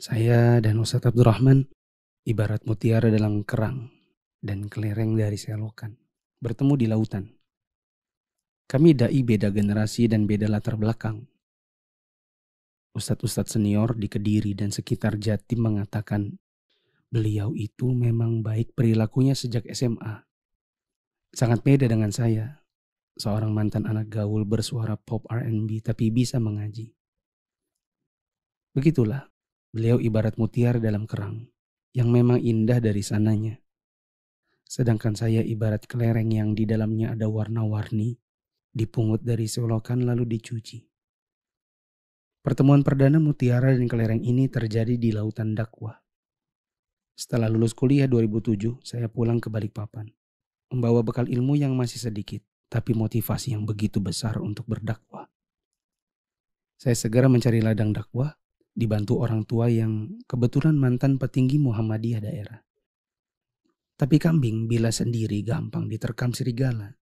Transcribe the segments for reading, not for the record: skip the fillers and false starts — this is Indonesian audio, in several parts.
Saya dan Ustadz Abdurrahman ibarat mutiara dalam kerang dan kelereng dari selokan, bertemu di lautan. Kami dai beda generasi dan beda latar belakang. Ustadz-ustadz senior di Kediri dan sekitar Jatim mengatakan beliau itu memang baik perilakunya sejak SMA. Sangat beda dengan saya, seorang mantan anak gaul bersuara pop R&B tapi bisa mengaji. Begitulah, beliau ibarat mutiara dalam kerang yang memang indah dari sananya. Sedangkan saya ibarat kelereng yang di dalamnya ada warna-warni, dipungut dari selokan lalu dicuci. Pertemuan perdana mutiara dan kelereng ini terjadi di lautan dakwah. Setelah lulus kuliah 2007, saya pulang ke Balikpapan, membawa bekal ilmu yang masih sedikit, tapi motivasi yang begitu besar untuk berdakwah. Saya segera mencari ladang dakwah, dibantu orang tua yang kebetulan mantan petinggi Muhammadiyah daerah. Tapi kambing bila sendiri gampang diterkam serigala.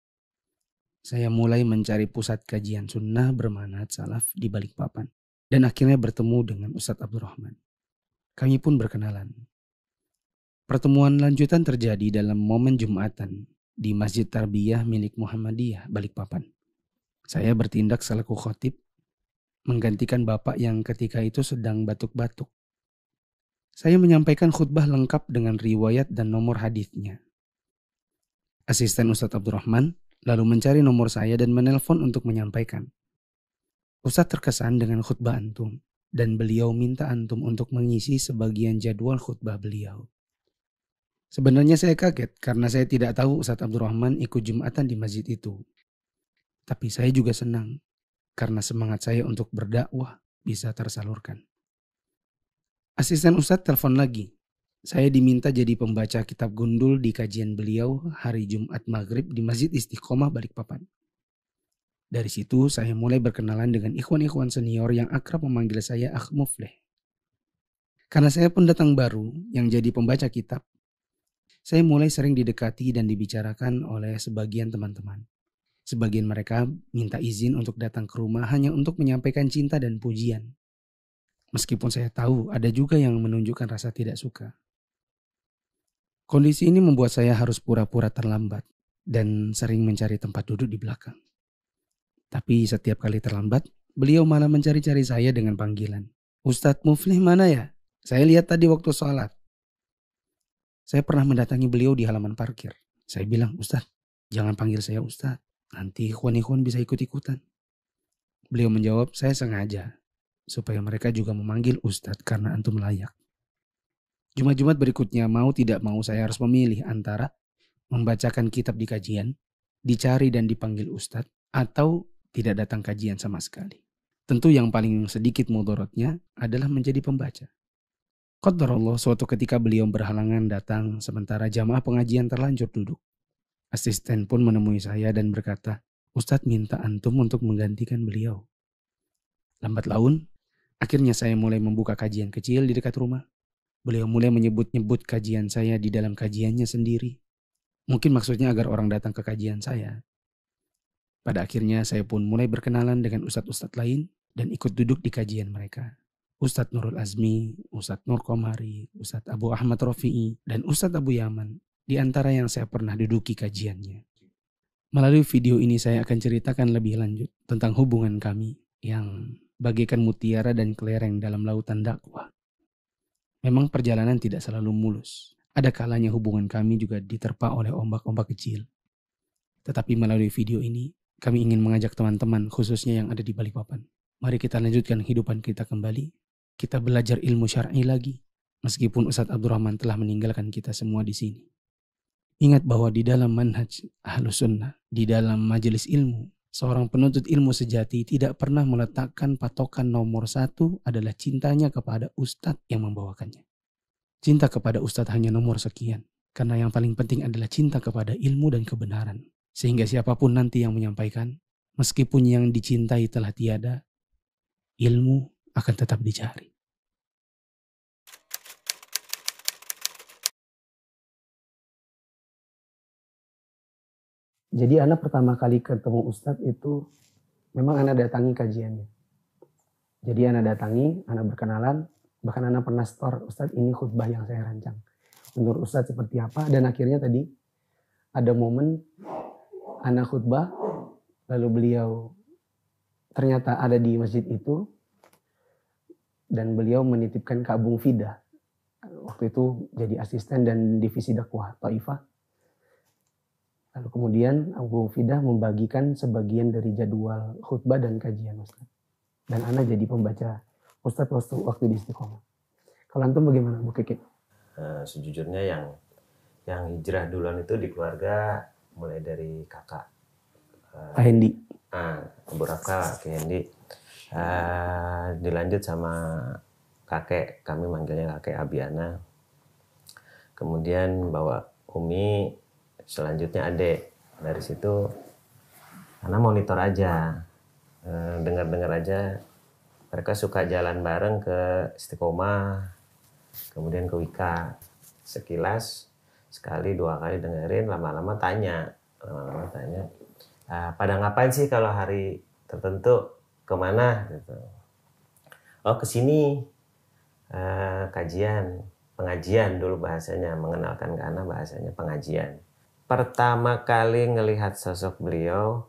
Saya mulai mencari pusat kajian sunnah bermanhaj salaf di Balikpapan. Dan akhirnya bertemu dengan Ustadz Abdurrahman. Kami pun berkenalan. Pertemuan lanjutan terjadi dalam momen Jumatan di Masjid Tarbiyah milik Muhammadiyah Balikpapan. Saya bertindak selaku khotib, menggantikan bapak yang ketika itu sedang batuk-batuk. Saya menyampaikan khutbah lengkap dengan riwayat dan nomor hadisnya. Asisten Ustadz Abdurrahman lalu mencari nomor saya dan menelpon untuk menyampaikan. Ustadz terkesan dengan khutbah antum dan beliau minta antum untuk mengisi sebagian jadwal khutbah beliau. Sebenarnya saya kaget karena saya tidak tahu Ustadz Abdurrahman ikut Jumatan di masjid itu. Tapi saya juga senang karena semangat saya untuk berdakwah bisa tersalurkan. Asisten Ustadz telepon lagi. Saya diminta jadi pembaca kitab gundul di kajian beliau hari Jumat Maghrib di Masjid Istiqomah Balikpapan. Dari situ saya mulai berkenalan dengan ikhwan-ikhwan senior yang akrab memanggil saya Akh Mufleh. Karena saya pendatang baru yang jadi pembaca kitab, saya mulai sering didekati dan dibicarakan oleh sebagian teman-teman. Sebagian mereka minta izin untuk datang ke rumah hanya untuk menyampaikan cinta dan pujian. Meskipun saya tahu ada juga yang menunjukkan rasa tidak suka. Kondisi ini membuat saya harus pura-pura terlambat dan sering mencari tempat duduk di belakang. Tapi setiap kali terlambat, beliau malah mencari-cari saya dengan panggilan. Ustadz Muflih mana ya? Saya lihat tadi waktu sholat. Saya pernah mendatangi beliau di halaman parkir. Saya bilang, Ustadz, jangan panggil saya Ustadz. Nanti ikhwan-ikhwan bisa ikut-ikutan. Beliau menjawab, saya sengaja. Supaya mereka juga memanggil Ustadz karena antum layak. Jumat-Jumat berikutnya mau tidak mau saya harus memilih antara membacakan kitab di kajian, dicari dan dipanggil Ustadz, atau tidak datang kajian sama sekali. Tentu yang paling sedikit mudorotnya adalah menjadi pembaca. Qadarullah suatu ketika beliau berhalangan datang sementara jamaah pengajian terlanjur duduk. Asisten pun menemui saya dan berkata, Ustadz minta antum untuk menggantikan beliau. Lambat laun, akhirnya saya mulai membuka kajian kecil di dekat rumah. Beliau mulai menyebut-nyebut kajian saya di dalam kajiannya sendiri. Mungkin maksudnya agar orang datang ke kajian saya. Pada akhirnya saya pun mulai berkenalan dengan ustadz-ustadz lain dan ikut duduk di kajian mereka. Ustadz Nurul Azmi, Ustadz Nur Komari, Ustadz Abu Ahmad Rofi'i, dan Ustadz Abu Yaman di antara yang saya pernah duduki kajiannya. Melalui video ini saya akan ceritakan lebih lanjut tentang hubungan kami yang bagaikan mutiara dan kelereng dalam lautan dakwah. Memang perjalanan tidak selalu mulus. Ada kalanya hubungan kami juga diterpa oleh ombak-ombak kecil. Tetapi melalui video ini, kami ingin mengajak teman-teman khususnya yang ada di Balikpapan. Mari kita lanjutkan kehidupan kita kembali. Kita belajar ilmu syar'i lagi. Meskipun Ustadz Abdurrahman telah meninggalkan kita semua di sini. Ingat bahwa di dalam manhaj Ahlus Sunnah, di dalam majelis ilmu, seorang penuntut ilmu sejati tidak pernah meletakkan patokan nomor satu adalah cintanya kepada Ustadz yang membawakannya. Cinta kepada Ustadz hanya nomor sekian. Karena yang paling penting adalah cinta kepada ilmu dan kebenaran. Sehingga siapapun nanti yang menyampaikan, meskipun yang dicintai telah tiada, ilmu akan tetap dicari. Jadi anak pertama kali ketemu Ustadz itu memang anak datangi kajiannya. Jadi anak datangi, anak berkenalan, Bahkan Ana pernah store, Ustadz ini khutbah yang saya rancang. Menurut Ustadz seperti apa? Dan akhirnya tadi ada momen Ana khutbah, lalu beliau ternyata ada di masjid itu, dan beliau menitipkan ke Abung Fida. Waktu itu jadi asisten dan divisi dakwah Taifah. Lalu kemudian Abung Fida membagikan sebagian dari jadwal khutbah dan kajian Ustadz. Dan Ana jadi pembaca Ustadz waktu di Istiqomah. Kalau antum bagaimana Bu Kiki? Sejujurnya yang hijrah duluan itu di keluarga mulai dari kakak Pak Hendi. Bu Raka, Ki Hendi, dilanjut sama kakek, kami manggilnya kakek Abiana, kemudian bawa Umi, selanjutnya adek. Dari situ karena monitor aja, dengar-dengar aja, mereka suka jalan bareng ke Istiqomah, kemudian ke Wika. Sekilas sekali dua kali dengerin, lama-lama tanya, pada ngapain sih kalau hari tertentu, kemana gitu. Oh kesini, kajian, pengajian dulu bahasanya, mengenalkan ke Ana bahasanya pengajian. Pertama kali ngelihat sosok beliau,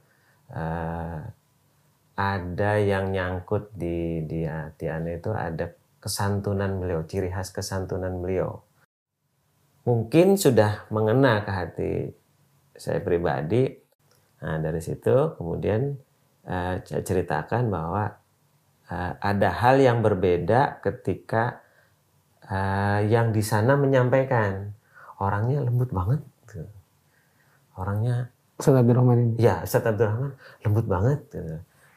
ada yang nyangkut di hati Ana itu, ada kesantunan beliau, ciri khas kesantunan beliau. Mungkin sudah mengena ke hati saya pribadi. Nah, dari situ kemudian saya ceritakan bahwa ada hal yang berbeda ketika yang di sana menyampaikan. Orangnya lembut banget. Orangnya Ustadz Abdurrahman ini. Ya, Ustadz Abdurrahman lembut banget.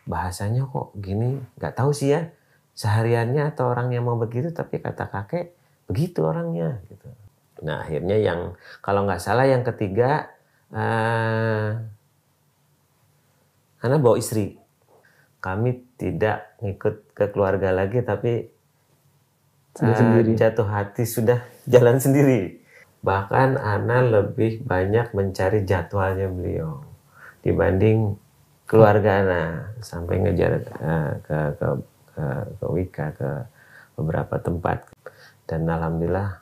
Bahasanya kok gini, nggak tahu sih ya. Sehariannya atau orangnya mau begitu, tapi kata kakek begitu orangnya. Gitu. Nah akhirnya yang kalau nggak salah yang ketiga, Ana bawa istri. Kami tidak ngikut ke keluarga lagi, tapi jatuh hati sudah jalan sendiri. Bahkan Ana lebih banyak mencari jadwalnya beliau dibanding keluarga Ana, sampai ngejar ke Wika, ke beberapa tempat. Dan alhamdulillah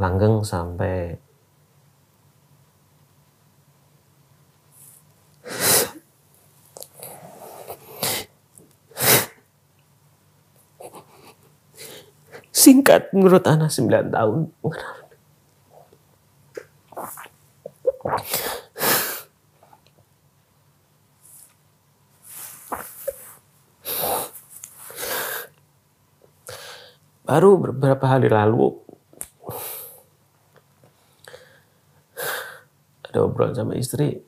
langgeng sampai singkat menurut Ana 9 tahun. Baru beberapa hari lalu ada obrolan sama istri,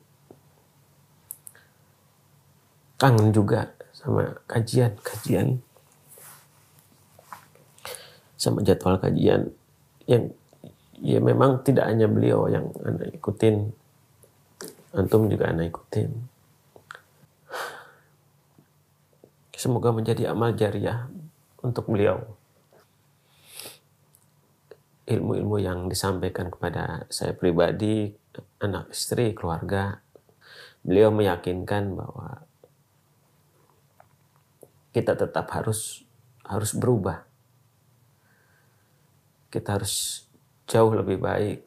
kangen juga sama kajian sama jadwal kajian yang ya memang tidak hanya beliau yang Ana ikutin, antum juga Ana ikutin. Semoga menjadi amal jariah untuk beliau. Ilmu-ilmu yang disampaikan kepada saya pribadi, anak, istri, keluarga, beliau meyakinkan bahwa kita tetap harus berubah. Kita harus jauh lebih baik.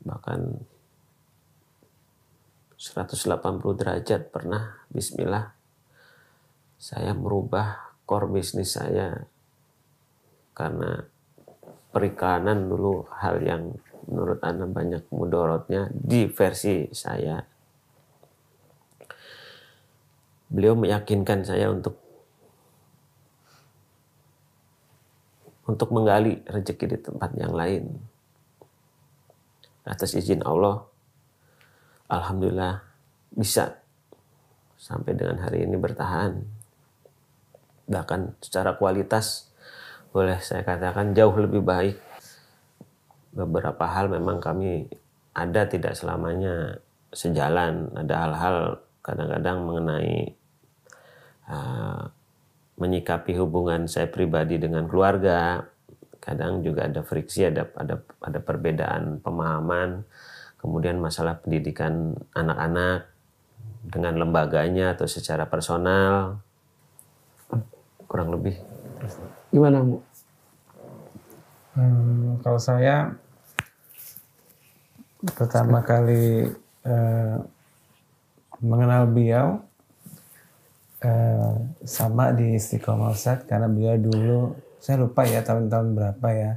Bahkan 180 derajat pernah, bismillah, saya merubah core bisnis saya. Karena perikanan dulu hal yang menurut Ana banyak mudorotnya di versi saya. Beliau meyakinkan saya untuk menggali rezeki di tempat yang lain. Atas izin Allah, alhamdulillah bisa sampai dengan hari ini bertahan. Bahkan secara kualitas boleh saya katakan jauh lebih baik. Beberapa hal memang kami ada tidak selamanya sejalan. Ada hal-hal kadang-kadang mengenai menyikapi hubungan saya pribadi dengan keluarga. Kadang juga ada friksi, ada perbedaan pemahaman. Kemudian masalah pendidikan anak-anak dengan lembaganya atau secara personal. kurang lebih. Gimana Bu? Kalau saya pertama kali mengenal beliau sama di Istiqomah Ustadz, karena beliau dulu, saya lupa ya tahun-tahun berapa ya,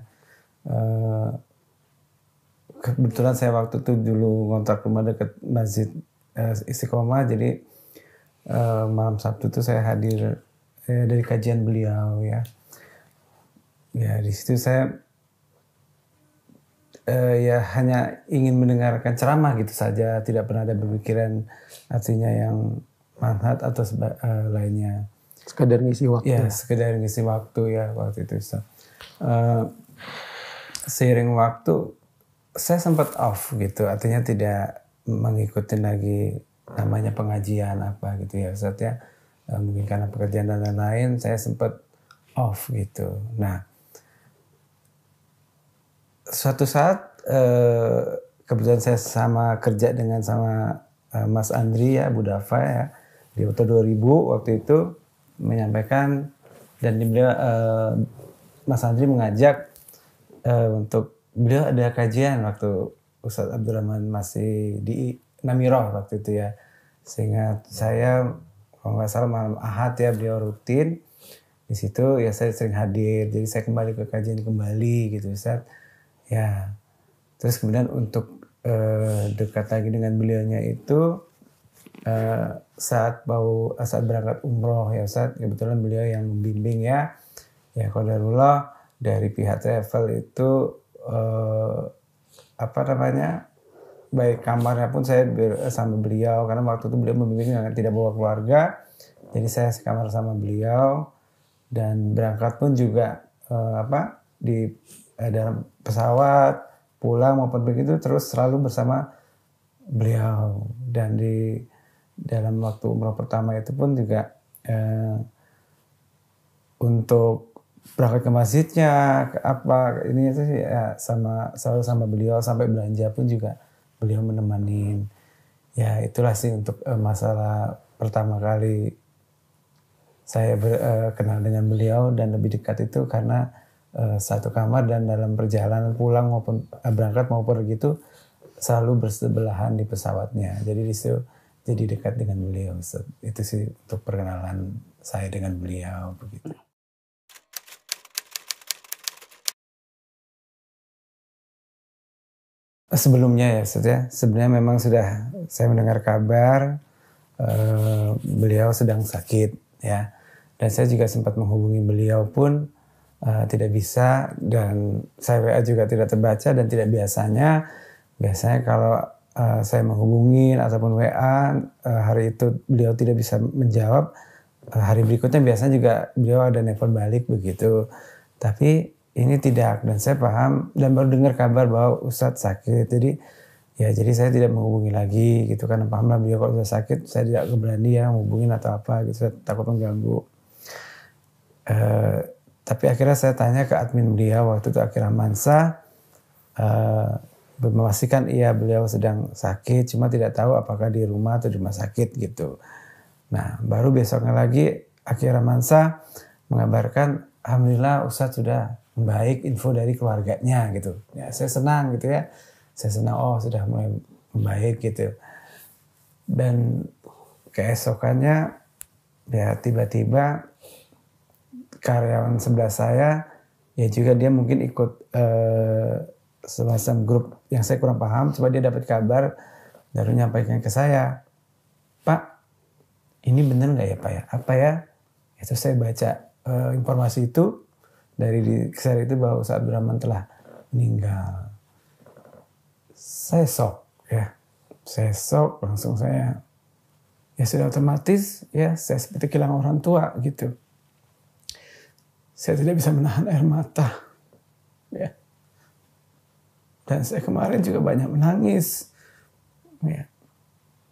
kebetulan saya waktu itu dulu ngontrak rumah dekat Masjid Istiqomah, jadi malam Sabtu itu saya hadir dari kajian beliau ya. Ya di situ saya ya hanya ingin mendengarkan ceramah gitu saja, tidak pernah ada berpikiran artinya yang manhat atau lainnya. Sekadar ngisi waktu. Ya, sekedar ngisi waktu ya waktu itu. Seiring waktu saya sempat off gitu, artinya tidak mengikuti lagi namanya pengajian apa gitu ya Ustaz ya. Mungkin karena pekerjaan dan lain-lain saya sempat off gitu. Nah, suatu saat kebetulan saya sama kerja dengan sama Mas Andri ya, Budafa ya, di tahun 2000 waktu itu menyampaikan, dan beliau Mas Andri mengajak untuk beliau ada kajian waktu Ustadz Abdurrahman masih di Namiroh waktu itu ya, sehingga saya kalau nggak salah malam Ahad ya beliau rutin di situ ya, saya sering hadir, jadi saya kembali ke kajian kembali gitu Ustadz ya. Terus kemudian untuk dekat lagi dengan beliaunya itu saat berangkat umroh ya Ustadz, kebetulan beliau yang membimbing ya qadarullah dari pihak travel itu baik kamarnya pun saya sama beliau, karena waktu itu beliau membimbing tidak bawa keluarga, jadi saya sekamar sama beliau, dan berangkat pun juga di dalam pesawat pulang maupun begitu terus selalu bersama beliau. Dan di dalam waktu umroh pertama itu pun juga untuk berangkat ke masjidnya ini itu ya selalu sama beliau, sampai belanja pun juga beliau menemanin. Ya itulah sih untuk masalah pertama kali saya kenal dengan beliau dan lebih dekat itu karena satu kamar, dan dalam perjalanan pulang maupun berangkat maupun begitu selalu bersebelahan di pesawatnya. Jadi di situ jadi dekat dengan beliau. Itu sih untuk perkenalan saya dengan beliau begitu. Sebelumnya ya, sebenarnya memang sudah saya mendengar kabar beliau sedang sakit ya, dan saya juga sempat menghubungi beliau pun tidak bisa, dan saya WA juga tidak terbaca, dan tidak biasanya kalau saya menghubungi ataupun WA hari itu beliau tidak bisa menjawab, hari berikutnya biasanya juga beliau ada nelpon balik begitu. Tapi ini tidak, dan saya paham dan baru dengar kabar bahwa Ustadz sakit, jadi saya tidak menghubungi lagi gitu, karena pahamlah beliau kalau sudah sakit saya tidak berani ya menghubungin atau apa gitu, saya takut mengganggu. Tapi akhirnya saya tanya ke admin beliau waktu itu, Akhir Mansa, memastikan iya beliau sedang sakit, cuma tidak tahu apakah di rumah atau di rumah sakit gitu. Nah baru besoknya lagi Akhir Mansa mengabarkan, alhamdulillah Ustadz sudah membaik, info dari keluarganya gitu. Ya saya senang gitu ya. Saya senang, oh sudah mulai membaik gitu. Dan keesokannya ya tiba-tiba karyawan sebelah saya ya juga dia mungkin ikut semacam grup yang saya kurang paham, coba dia dapat kabar baru nyampaikan ke saya, Pak ini benar nggak ya Pak ya? Apa ya? Itu saya baca informasi itu dari di share itu bahwa Ustadz Abdurrahman telah meninggal. Saya shock langsung saya. Ya sudah otomatis ya saya seperti kehilangan orang tua gitu. Saya tidak bisa menahan air mata. Ya. Dan saya kemarin juga banyak menangis. Ya.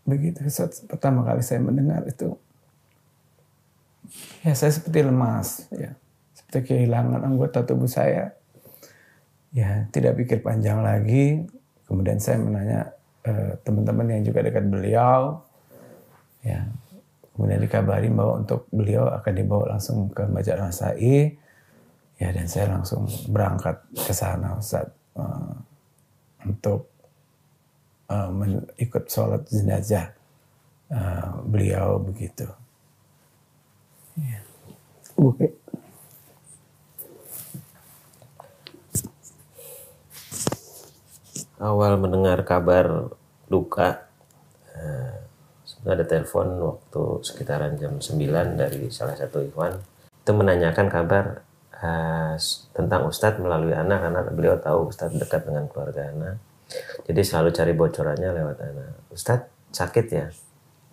Begitu pertama kali saya mendengar itu. Ya saya seperti lemas ya. Kehilangan anggota tubuh saya, ya tidak pikir panjang lagi. Kemudian saya menanya teman-teman yang juga dekat beliau, ya Kemudian dikabarin bahwa untuk beliau akan dibawa langsung ke Masjid Al-Nasa'i. Ya, dan saya langsung berangkat ke sana Ustaz, untuk ikut sholat jenazah beliau begitu. Ya. Oke. Awal mendengar kabar duka, ada telepon waktu sekitaran jam 9 dari salah satu ikhwan. Itu menanyakan kabar tentang Ustadz melalui Ana, karena beliau tahu Ustadz dekat dengan keluarga Ana. Jadi selalu cari bocorannya lewat Ana. Ustadz sakit ya?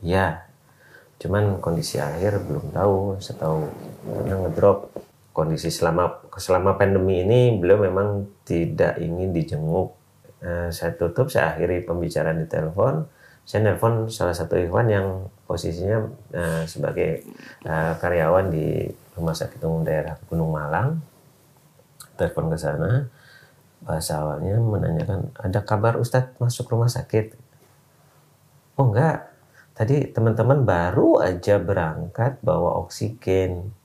Ya. Cuman kondisi akhir belum tahu, setahu karena ngedrop. Kondisi selama pandemi ini beliau memang tidak ingin dijenguk. Saya tutup, saya akhiri pembicaraan di telepon. Saya nelpon salah satu ikhwan yang posisinya sebagai karyawan di Rumah Sakit Umum Daerah Gunung Malang. Telepon ke sana, bahasa awalnya menanyakan, ada kabar Ustadz masuk rumah sakit? Oh enggak, tadi teman-teman baru aja berangkat bawa oksigen.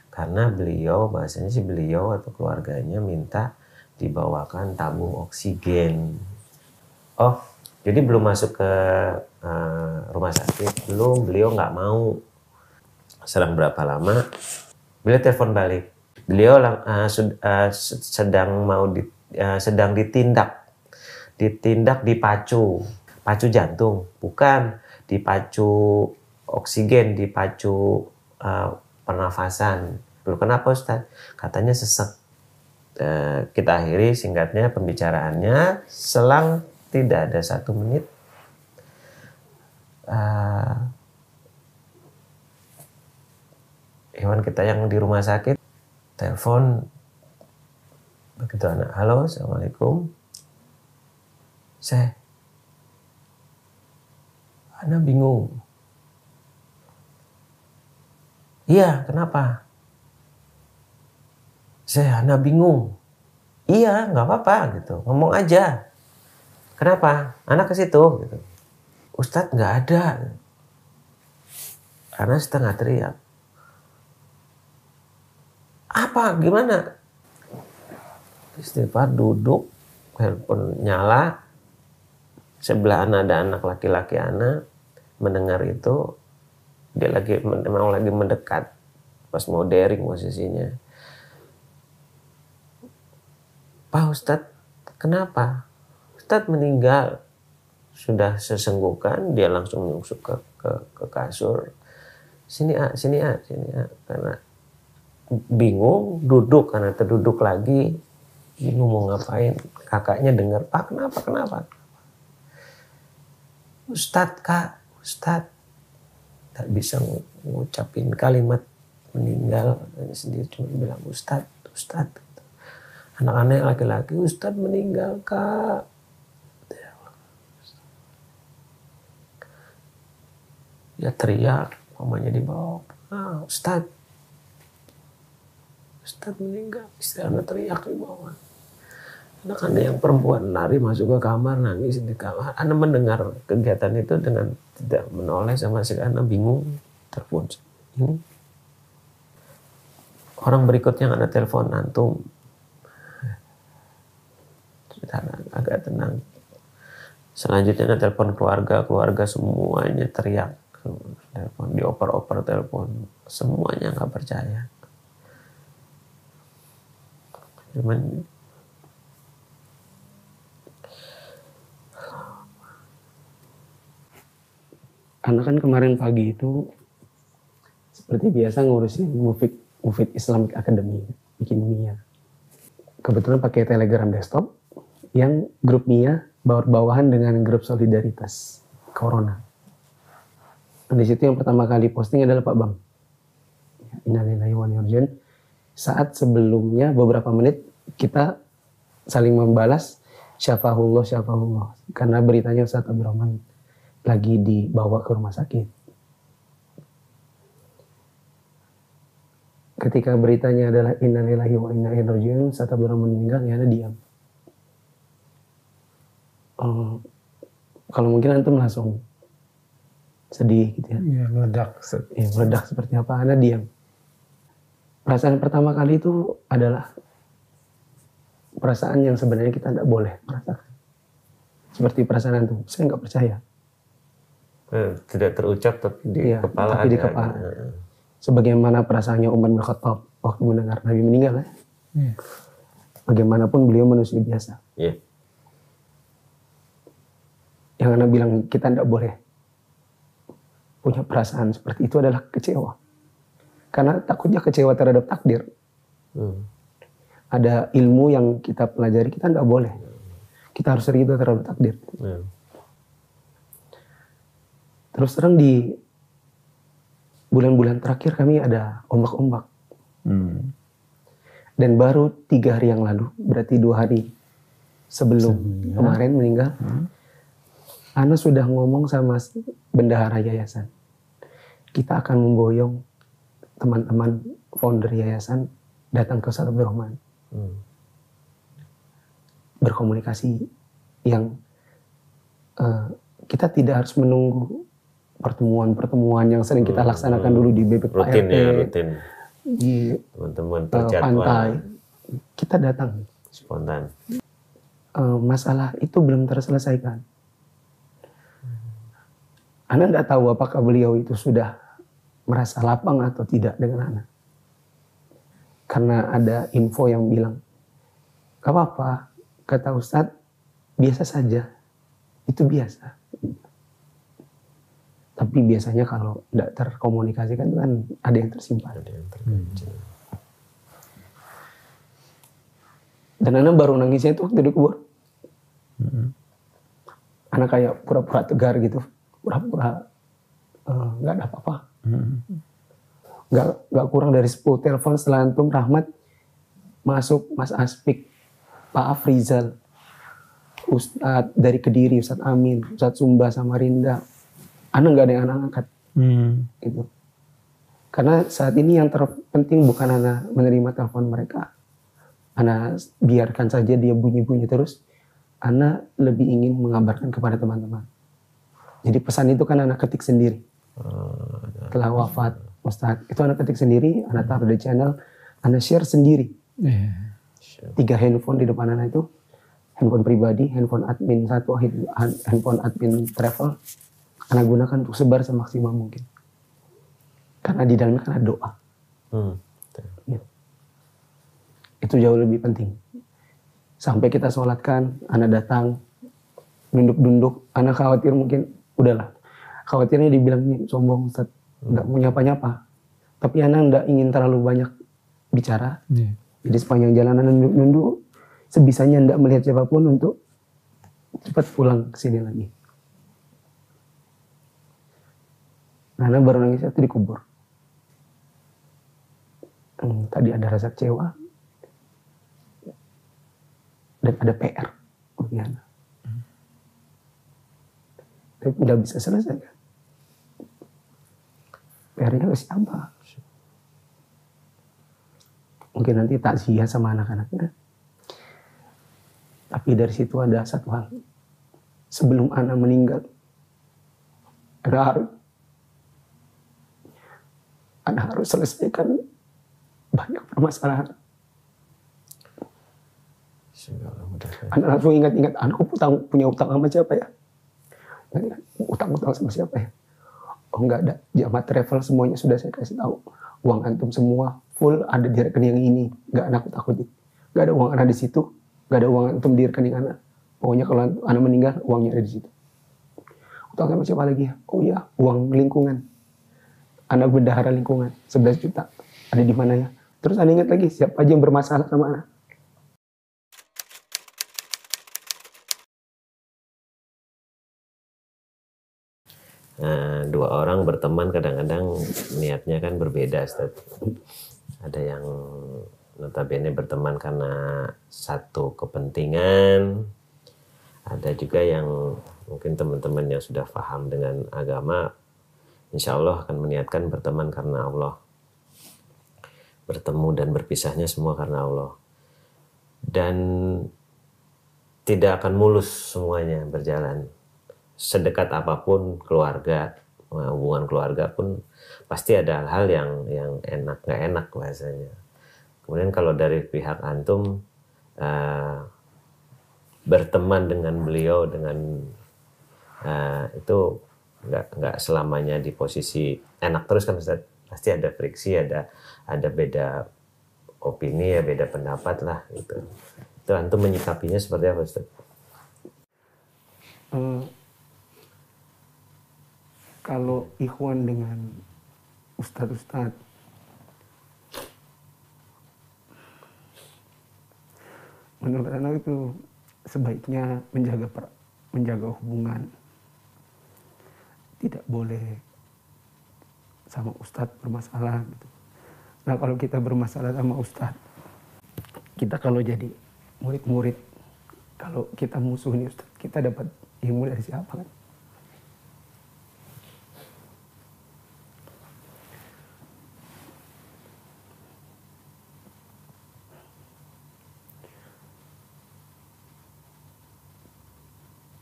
Karena beliau, bahasanya sih beliau atau keluarganya minta dibawakan tabung oksigen. Oh, jadi belum masuk ke rumah sakit, belum, beliau nggak mau. Selang berapa lama, beliau telepon balik. Beliau sedang ditindak dipacu jantung, bukan dipacu oksigen, dipacu pernafasan. Belum, kenapa Ustaz? Katanya sesek. Kita akhiri singkatnya pembicaraannya, selang tidak ada 1 menit hewan kita yang di rumah sakit telepon begitu anak, halo, assalamualaikum, Ana bingung. Iya, kenapa? Ana bingung. Iya, nggak apa-apa gitu, ngomong aja. Kenapa? Anak ke situ gitu. Ustadz nggak ada. Anak setengah teriak. Apa? Gimana? Istighfar, duduk, handphone nyala. Sebelah Anak ada anak laki-laki Anak. Mendengar itu, dia memang lagi mendekat. Pas mau daring posisinya. Pak Ustadz, kenapa? Ustadz meninggal. Sudah sesenggukan, dia langsung nyungsuk ke kasur. Sini A. Karena bingung, duduk, karena terduduk lagi. Bingung mau ngapain. Kakaknya dengar, Pak kenapa? Ustadz Kak, Ustadz. Tak bisa ngucapin kalimat meninggal. Hanya sendiri cuma bilang, Ustadz. Anak-anak laki-laki, Ustadz meninggal Kak. Ya teriak, mamanya dibawa. Ustadz meninggal. Istri Anak teriak di bawah. Anak-anak yang perempuan lari masuk ke kamar, nangis di kamar. Anak mendengar kegiatan itu dengan tidak menoleh sama sekali. Anak bingung, telepon. Orang berikutnya Anak telepon antum. Agak tenang. Selanjutnya telepon keluarga semuanya teriak. Telepon, dioper-oper telepon, semuanya nggak percaya. Cuman Anak kan kemarin pagi itu seperti biasa ngurusin Mufid Islamic Academy, bikin MIA. Kebetulan pakai Telegram desktop yang grup MIA bawahan dengan grup solidaritas Corona. Di situ yang pertama kali posting adalah Pak Bang. Innalillahi wa inna ilaihi raji'un. Saat sebelumnya beberapa menit kita saling membalas syafahullah. Karena beritanya Ustadz Abdurrahman lagi dibawa ke rumah sakit. Ketika beritanya adalah innalillahi wa inna ilaihi raji'un, Ustadz Abdurrahman meninggal, ya ada diam. Kalau mungkin antum langsung sedih gitu ya. Iya, meledak. Ya, meledak seperti apa, Ana diam. Perasaan pertama kali itu adalah perasaan yang sebenarnya kita tidak boleh merasakan. Seperti perasaan itu, saya nggak percaya. Tidak terucap tapi di Iya, kepala tapi ada. di kepala. Sebagaimana perasaannya Umar bin Khattab waktu mendengar Nabi meninggal ya. Iya. Bagaimanapun beliau manusia biasa. Iya. Yang Ana bilang kita tidak boleh punya perasaan seperti itu adalah kecewa. Karena takutnya kecewa terhadap takdir. Ada ilmu yang kita pelajari, kita tidak boleh. Kita harus ridho terhadap takdir. Terus terang di bulan-bulan terakhir kami ada ombak-ombak. Dan baru 3 hari yang lalu, berarti 2 hari sebelum kemarin meninggal, Ana sudah ngomong sama bendahara yayasan. Kita akan memboyong teman-teman founder yayasan datang ke Ustaz Abdurrahman. Berkomunikasi yang kita tidak harus menunggu pertemuan-pertemuan yang sering kita laksanakan dulu di BPK rutin RT, ya, rutin. di Teman-teman pantai. Kita datang. spontan. Masalah itu belum terselesaikan. Ana tidak tahu apakah beliau itu sudah merasa lapang atau tidak dengan Ana. Karena ada info yang bilang, gak apa-apa, kata Ustadz, biasa saja. Itu biasa. Tapi biasanya kalau tidak terkomunikasikan kan ada yang tersimpan. Dan Ana baru nangisnya itu waktu dikubur. Ana kayak pura-pura tegar gitu. Pura-pura nggak ada apa-apa. Nggak kurang dari 10 telepon setelah antum Rahmat masuk, Mas Aspik, Pak Afrizal, Ustadz dari Kediri, Ustadz Amin, Ustadz Sumba, Samarinda. Ana nggak ada yang Ana angkat. Gitu. Karena saat ini yang terpenting bukan Ana menerima telepon mereka. Ana biarkan saja dia bunyi-bunyi terus. Ana lebih ingin mengabarkan kepada teman-teman. Jadi pesan itu kan Ana ketik sendiri. Setelah wafat Ustadz, itu Ana ketik sendiri, Ana taruh di channel, Ana share sendiri. 3 handphone di depan Ana itu, handphone pribadi, handphone admin 1, handphone admin travel, Ana gunakan untuk sebar semaksimal mungkin. Karena di dalamnya kan ada doa. Ya. Itu jauh lebih penting. Sampai kita sholatkan, Ana datang, nunduk-nunduk, Ana khawatir mungkin, udahlah. Khawatirnya dibilang ini sombong, Ustaz, nggak mau nyapa-nyapa. Tapi Ana nggak ingin terlalu banyak bicara. Jadi sepanjang jalan Ana nunduk-nunduk, sebisanya nggak melihat siapapun untuk cepat pulang ke sini lagi. Ana baru nangis itu dikubur. Tadi ada rasa kecewa dan ada PR bagi Ana. Tapi nggak bisa selesai kan? PR-nya ke siapa? Mungkin nanti takziah sama anak-anaknya. Tapi dari situ ada satu hal. Sebelum Ana meninggal, Ana harus selesaikan banyak permasalahan. Ana langsung ingat-ingat, Ana punya utang sama siapa ya? Utang-utang sama siapa ya? Oh enggak ada, Jamat Travel semuanya sudah saya kasih tahu. Uang antum semua full ada di rekening yang ini. Enggak nakut-nakutin. Enggak ada uang Ana di situ, enggak ada uang antum di rekening Ana. Pokoknya kalau Ana meninggal, uangnya ada di situ. Utang sama siapa lagi ya? Oh iya, uang lingkungan. Ana bendahara lingkungan, 11 juta. Ada di mana ya? Terus Ana ingat lagi, siapa aja yang bermasalah sama Ana. Nah, 2 orang berteman kadang-kadang niatnya kan berbeda, Ustaz. Ada yang notabene berteman karena satu kepentingan, ada juga yang mungkin teman-teman yang sudah paham dengan agama, insya Allah akan meniatkan berteman karena Allah. Bertemu dan berpisahnya semua karena Allah. Dan tidak akan mulus semuanya berjalan. Sedekat apapun keluarga, hubungan keluarga pun pasti ada hal-hal yang enak nggak enak bahasanya. Kemudian kalau dari pihak antum berteman dengan beliau dengan itu nggak selamanya di posisi enak terus kan Ustaz. Pasti ada friksi, ada beda opini ya, beda pendapat lah gitu. Itu antum menyikapinya seperti apa Ustaz? Kalau ikhwan dengan ustadz-ustadz, menurut anak itu sebaiknya menjaga hubungan. Tidak boleh sama ustadz bermasalah gitu. Nah kalau kita bermasalah sama ustadz, kita kalau jadi murid-murid, kalau kita musuh nih ustadz, kita dapat ilmu dari siapa kan?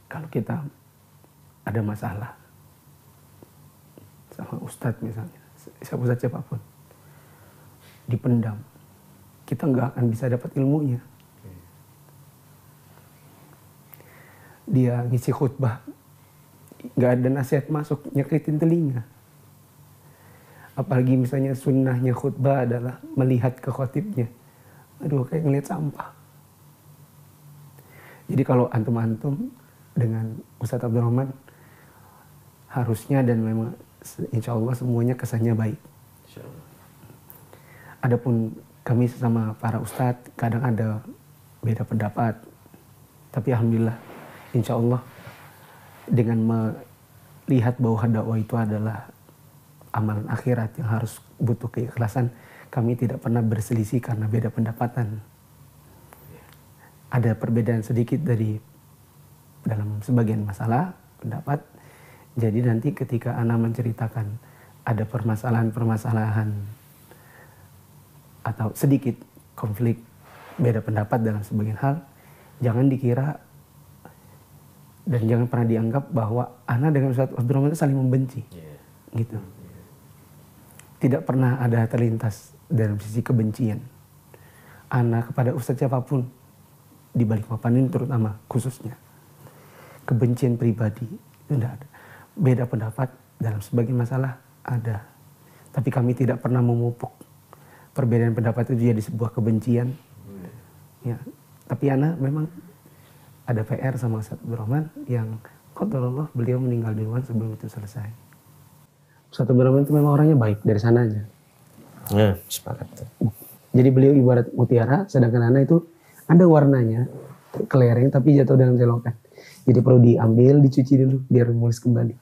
Kalau kita ada masalah sama ustadz misalnya, ustadz siapapun, dipendam, kita nggak akan bisa dapat ilmunya. Dia ngisi khutbah, nggak ada nasihat masuk, nyakitin telinga. Apalagi misalnya sunnahnya khutbah adalah melihat ke khotibnya, aduh kayak ngeliat sampah. Jadi kalau antum-antum dengan Ustadz Abdurrahman harusnya dan memang insya Allah semuanya kesannya baik. Adapun kami sesama para ustadz kadang ada beda pendapat, tapi alhamdulillah insya Allah dengan melihat bahwa dakwah itu adalah amalan akhirat yang harus butuh keikhlasan, kami tidak pernah berselisih karena beda pendapatan. Ada perbedaan sedikit dalam sebagian masalah pendapat. Jadi nanti ketika ana menceritakan ada permasalahan-permasalahan atau sedikit konflik beda pendapat dalam sebagian hal, jangan dikira dan jangan pernah dianggap bahwa ana dengan Ustadz Abdurrahman itu saling membenci. Gitu. Tidak pernah ada terlintas dalam sisi kebencian ana kepada Ustadz siapapun di balik papan ini, terutama khususnya kebencian pribadi itu tidak ada. Beda pendapat dalam sebagian masalah ada, tapi kami tidak pernah memupuk perbedaan pendapat itu jadi sebuah kebencian. Ya, tapi ana memang ada PR sama Ustadz Abdurrahman yang qadarullah beliau meninggal duluan sebelum itu selesai. Ustadz Abdurrahman itu memang orangnya baik dari sana aja. Ya, sepakat. Jadi beliau ibarat mutiara, sedangkan ana itu ada warnanya kelereng tapi jatuh dalam selokan. Jadi perlu diambil, dicuci dulu biar mulus kembali.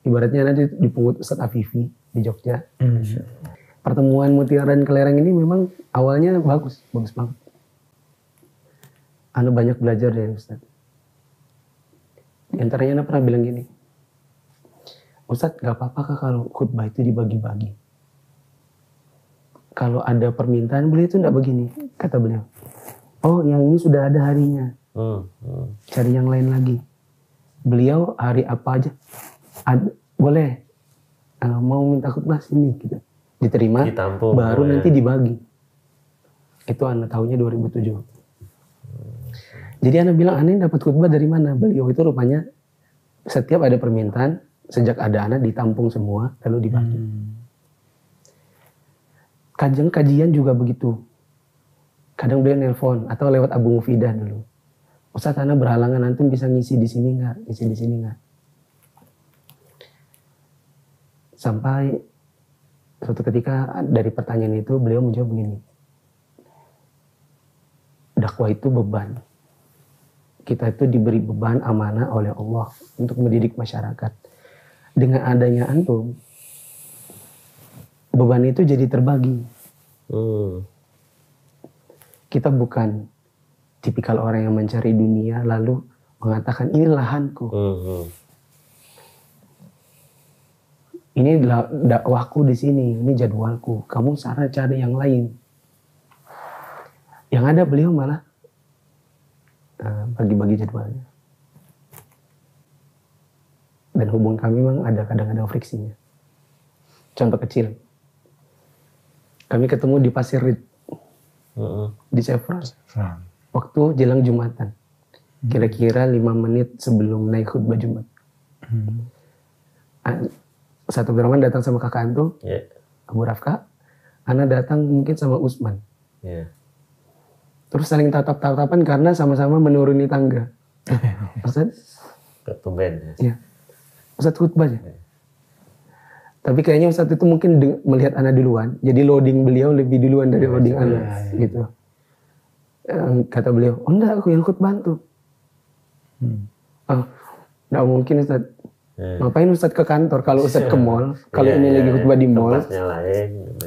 Ibaratnya nanti dipungut Ustadz Afifi di Jogja. Pertemuan mutiara dan kelereng ini memang awalnya bagus banget. Anu banyak belajar dari Ustadz. Di antaranya Anu pernah bilang gini, Ustadz gak apa-apa kalau khutbah itu dibagi-bagi. Kalau ada permintaan beliau itu enggak begini, kata beliau. Oh yang ini sudah ada harinya. Cari yang lain lagi. Beliau hari apa aja boleh mau minta khutbah sini gitu. Diterima, ditampung, baru nanti dibagi. Itu Ana tahunnya 2007. Jadi Ana bilang, Ana dapat khutbah dari mana? Beliau itu rupanya setiap ada permintaan, sejak ada Ana ditampung semua lalu dibagi. Kajian juga begitu. Kadang beliau nelpon atau lewat Abu Mufidah dulu. Ustadz Ana berhalangan, antum bisa ngisi di sini nggak? Ngisi di sini nggak? Sampai suatu ketika dari pertanyaan itu beliau menjawab begini. Dakwah itu beban. Kita itu diberi beban amanah oleh Allah untuk mendidik masyarakat. Dengan adanya antum, beban itu jadi terbagi. Kita bukan tipikal orang yang mencari dunia lalu mengatakan ini lahanku. Ini dakwahku di sini, ini jadwalku. Kamu cara cari yang lain. Yang ada beliau malah bagi-bagi jadwalnya. Dan hubungan kami memang ada kadang-kadang friksinya. Contoh kecil. Kami ketemu di Pasir Rit. Di Chevron. Waktu jelang Jumatan. Kira-kira 5 menit sebelum naik khutbah Jumat. Ustaz Abdurrahman datang sama kakak antum. Abu Rafka. Ana datang mungkin sama Usman. Terus saling tatap-tatapan karena sama-sama menuruni tangga. Ustaz? Ya. Ustaz khutbah ya. Tapi kayaknya Ustaz itu mungkin melihat Ana duluan. Jadi loading beliau lebih duluan dari loading Ana. Gitu. Kata beliau, oh enggak, aku yang khutbah tuh. Oh, enggak mungkin Ustaz. Ngapain Ustaz ke kantor kalau Ustaz ke mall? Kalau ini lagi khutbah di mall.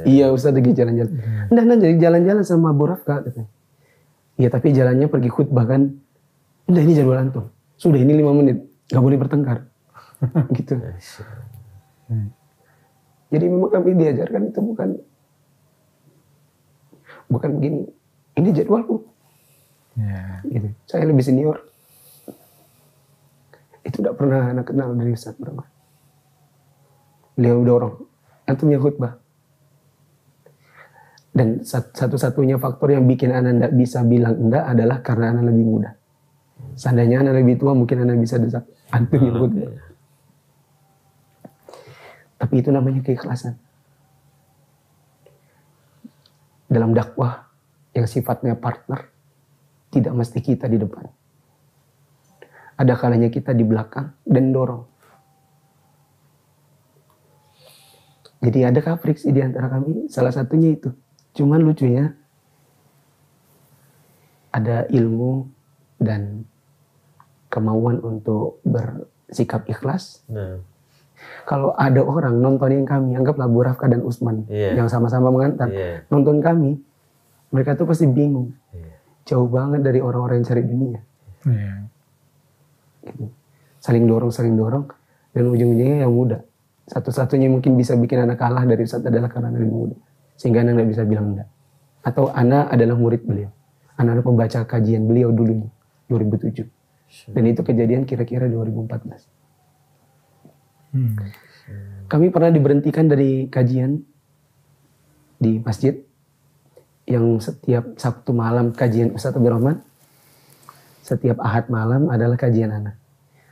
Iya Ustaz lagi jalan-jalan. Enggak, jadi jalan-jalan sama Abu Rafka. Iya tapi jalannya pergi khutbah kan. Udah ini jadwal antum. Sudah ini 5 menit. Gak boleh bertengkar. Gitu. Jadi memang kami diajarkan itu bukan begini. Ini jadwalku. Gitu. Saya lebih senior. Itu tidak pernah anak kenal dari Ustaz Abdurrahman. Beliau udah orang. Antum yang khutbah. Dan satu-satunya faktor yang bikin Ana tidak bisa bilang enggak adalah karena Ana lebih muda. Seandainya Ana lebih tua mungkin Ana bisa desak antum yang khutbah. Tapi itu namanya keikhlasan. Dalam dakwah yang sifatnya partner, tidak mesti kita di depan. Ada kalanya kita di belakang dan dorong. Jadi ada friksi di antara kami, salah satunya itu. Cuman lucunya, ada ilmu dan kemauan untuk bersikap ikhlas. Kalau ada orang nontonin kami, anggaplah Bu Rafka dan Usman yang sama-sama mengantar, nonton kami, mereka tuh pasti bingung. Jauh banget dari orang-orang yang cari dunia. Gitu. Saling dorong, dan ujung-ujungnya yang muda. Satu-satunya mungkin bisa bikin anak kalah dari Ustaz adalah karena anak lebih muda. Sehingga anak nggak bisa bilang enggak. Atau anak adalah murid beliau. Anak pembaca kajian beliau dulu 2007. Dan itu kejadian kira-kira 2014. Kami pernah diberhentikan dari kajian di masjid yang setiap Sabtu malam kajian Ustaz Abdurrahman, setiap Ahad malam adalah kajian anak.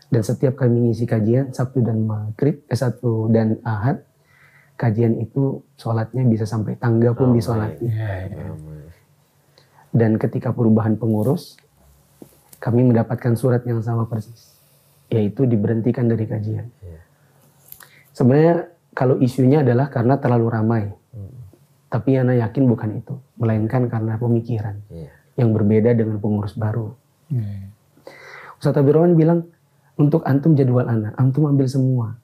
Dan setiap kami ngisi kajian Sabtu dan Maghrib, Sabtu dan Ahad, kajian itu sholatnya bisa sampai tangga pun disolati. Dan ketika perubahan pengurus, kami mendapatkan surat yang sama persis, yaitu diberhentikan dari kajian. Sebenarnya kalau isunya adalah karena terlalu ramai, tapi Ana yakin bukan itu, melainkan karena pemikiran yang berbeda dengan pengurus baru. Ustaz Abdurrahman bilang, untuk antum jadwal Ana, antum ambil semua.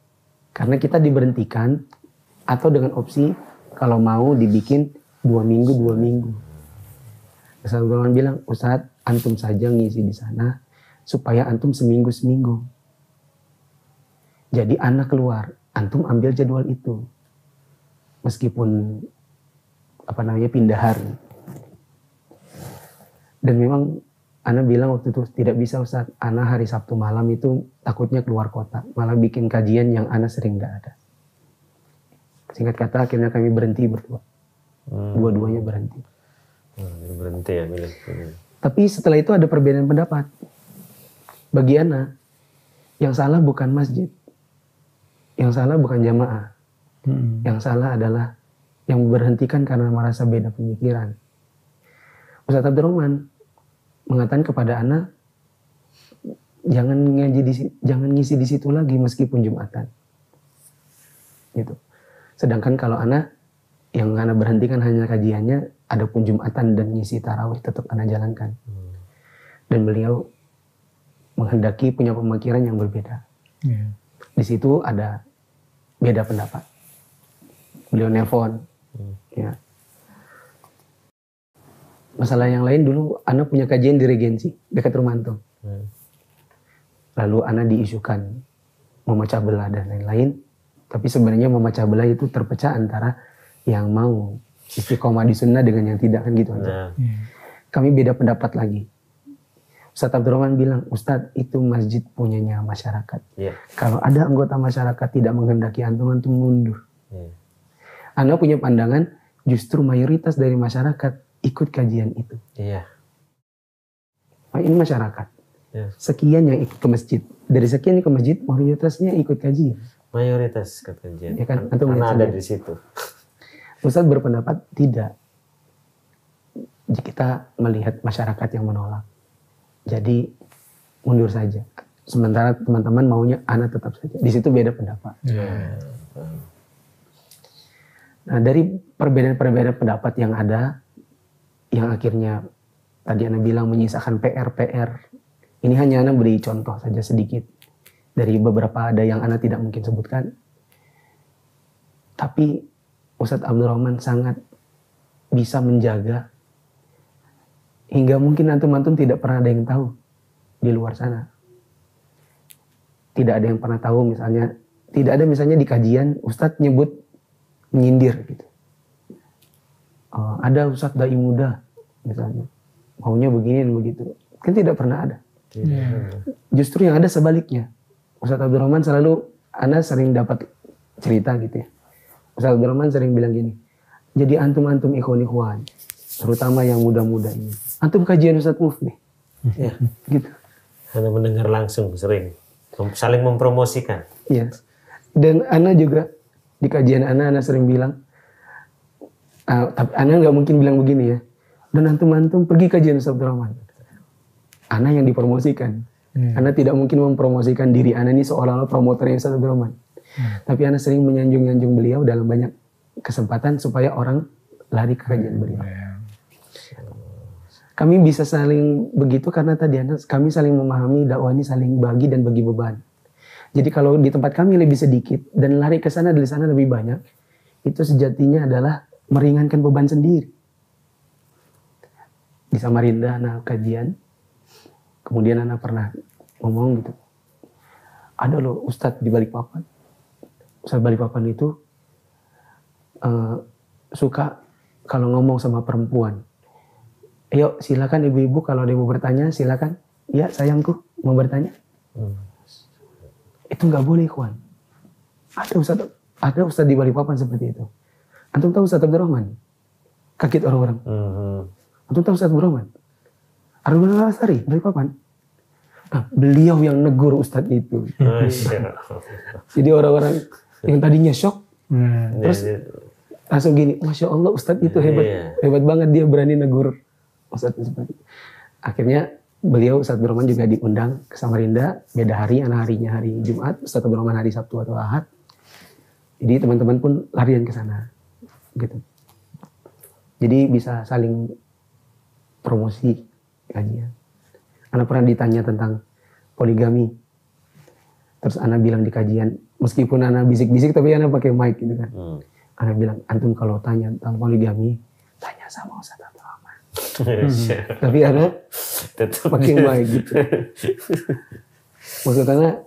Karena kita diberhentikan, atau dengan opsi kalau mau dibikin 2 minggu. Ustaz Abdurrahman bilang, Ustaz, antum saja ngisi di sana, supaya antum seminggu. Jadi Ana keluar, antum ambil jadwal itu. Meskipun pindah hari. Dan memang Ana bilang waktu itu tidak bisa Ustaz, Ana hari Sabtu malam itu takutnya keluar kota, malah bikin kajian yang Ana sering gak ada. Singkat kata akhirnya kami berhenti berdua. Dua-duanya berhenti. Berhenti ya milik. Tapi setelah itu ada perbedaan pendapat. Bagi Ana, yang salah bukan masjid, yang salah bukan jamaah, yang salah adalah yang berhentikan karena merasa beda pemikiran. Ustaz Abdurrahman mengatakan kepada Ana, jangan ngisi di situ lagi meskipun Jumatan. Gitu. Sedangkan kalau Ana, yang Ana berhentikan hanya kajiannya, adapun Jumatan dan ngisi tarawih tetap Ana jalankan. Dan beliau menghendaki punya pemikiran yang berbeda. Di situ ada beda pendapat. Beliau nelpon. Ya. Masalah yang lain dulu, Ana punya kajian di Regensi, dekat rumah antum. Lalu Ana diisukan memecah belah dan lain-lain. Tapi sebenarnya memecah belah itu terpecah antara yang mau istiqomah di sunnah dengan yang tidak, kan gitu aja. Kami beda pendapat lagi. Ustadz Abdurrahman bilang, Ustadz itu masjid punyanya masyarakat. Iya. Kalau ada anggota masyarakat tidak menghendaki antum mundur. Iya. Ana punya pandangan justru mayoritas dari masyarakat ikut kajian itu. Iya. Nah, ini masyarakat. Iya. Sekian yang ikut ke masjid. Dari sekian yang ke masjid, mayoritasnya ikut kajian. Mayoritas ikut kajian. Ya kan? Antum Karena lihat ada sendiri. di situ. Ustadz berpendapat tidak. Jika kita melihat masyarakat yang menolak. Jadi mundur saja. Sementara teman-teman maunya ana tetap saja. Di situ beda pendapat. Nah, dari perbedaan-perbedaan pendapat yang ada, yang akhirnya tadi ana bilang menyisakan PR. Ini hanya ana beri contoh saja sedikit dari beberapa ada yang ana tidak mungkin sebutkan. Tapi Ustadz Abdurrahman sangat bisa menjaga hingga mungkin antum-antum tidak pernah ada yang tahu di luar sana. Tidak ada yang pernah tahu misalnya, tidak ada misalnya di kajian Ustadz nyebut menyindir gitu. Ada Ustadz dai muda misalnya, maunya begini dan begitu. Kan tidak pernah ada. Justru yang ada sebaliknya. Ustadz Abdurrahman selalu, ana sering dapat cerita gitu ya. Ustadz Abdurrahman sering bilang gini, jadi antum-antum ikhwan-ikhwan, terutama yang muda-muda ini. Antum kajian Ustadz Muflih. Ya. Gitu. Anda mendengar langsung sering. Saling mempromosikan. Iya. Dan ana juga di kajian ana sering bilang, tapi ana nggak mungkin bilang begini ya. Dan antum-antum pergi kajian Ustadz Abdurrahman. Ana yang dipromosikan. Ana tidak mungkin mempromosikan diri ana ini seolah-olah promotornya Ustadz Abdurrahman. Tapi ana sering menyanjung-nyanjung beliau dalam banyak kesempatan supaya orang lari ke kajian beliau. Kami bisa saling begitu karena tadi kami saling memahami dakwah ini saling bagi dan bagi beban. Jadi kalau di tempat kami lebih sedikit dan lari ke sana dari sana lebih banyak, itu sejatinya adalah meringankan beban sendiri. Di Samarinda anak kajian, kemudian anak pernah ngomong gitu, ada loh Ustadz di Balikpapan. Ustadz Balikpapan itu suka kalau ngomong sama perempuan, ayo silakan ibu-ibu kalau ada yang mau bertanya silakan. Ya sayangku mau bertanya. Itu nggak boleh kawan. Ada Ustadz di Balikpapan seperti itu. Antum tahu Ustadz Abdurrahman? Kaget orang-orang. Antum tahu Ustadz Abdurrahman? Arman Al-Asari, Balikpapan. Nah, beliau yang negur Ustadz itu. Jadi orang-orang yang tadinya shock, terus langsung gini, Masya Allah Ustadz itu hebat banget dia berani negur Ustadz seperti itu. Akhirnya beliau Ustadz Abdurrahman juga diundang ke Samarinda, beda hari, anak harinya hari Jumat, Ustadz Abdurrahman hari Sabtu atau Ahad. Jadi teman-teman pun larian ke sana, gitu. Jadi bisa saling promosi kajian. Anak pernah ditanya tentang poligami, terus anak bilang di kajian, meskipun anak bisik-bisik tapi anak pakai mic gitu kan. Anak bilang, antum kalau tanya tentang poligami, tanya sama Ustadz Abdurrahman. Tapi anak pakai mic gitu. Maksudnya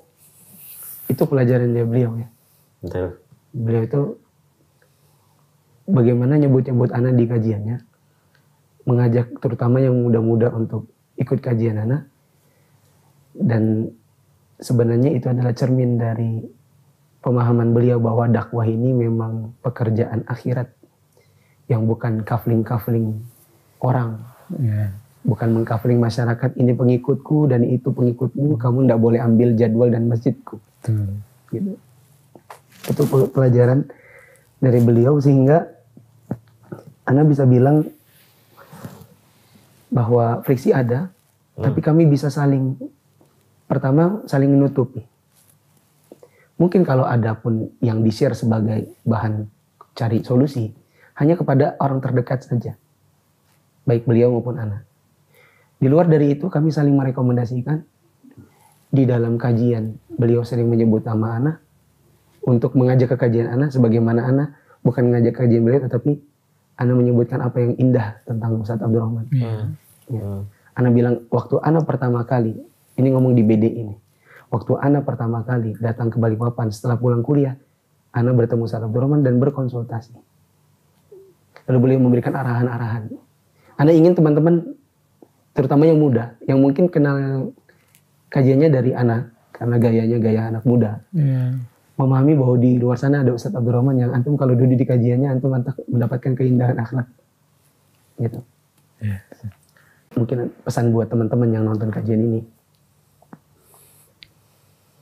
itu pelajaran dia beliau ya. Betul. Beliau itu bagaimana nyebut-nyebut anak di kajiannya, mengajak terutama yang muda-muda untuk ikut kajian anak, dan sebenarnya itu adalah cermin dari pemahaman beliau bahwa dakwah ini memang pekerjaan akhirat yang bukan kafling-kafling orang, bukan mengkafling masyarakat, ini pengikutku dan itu pengikutmu, kamu tidak boleh ambil jadwal dan masjidku. Gitu. Itu pelajaran dari beliau sehingga Anda bisa bilang bahwa friksi ada, tapi kami bisa saling, pertama saling menutupi. Mungkin kalau ada pun yang di-share sebagai bahan cari solusi, hanya kepada orang terdekat saja. Baik beliau maupun Ana. Di luar dari itu kami saling merekomendasikan. Di dalam kajian beliau sering menyebut nama Ana untuk mengajak ke kajian Ana, sebagaimana Ana bukan mengajak kajian beliau tetapi Ana menyebutkan apa yang indah tentang Ustadz Abdurrahman. Ya. Ana bilang waktu Ana pertama kali, ini ngomong di BD ini, waktu Ana pertama kali datang ke Balikpapan setelah pulang kuliah, Ana bertemu Ustadz Abdurrahman dan berkonsultasi. Lalu beliau memberikan arahan-arahan. Ana ingin teman-teman terutama yang muda, yang mungkin kenal kajiannya dari anak, karena gayanya gaya anak muda. Memahami bahwa di luar sana ada Ustadz Abdurrahman yang antum kalau duduk di kajiannya antum mendapatkan keindahan akhlak. Gitu. Mungkin pesan buat teman-teman yang nonton kajian ini.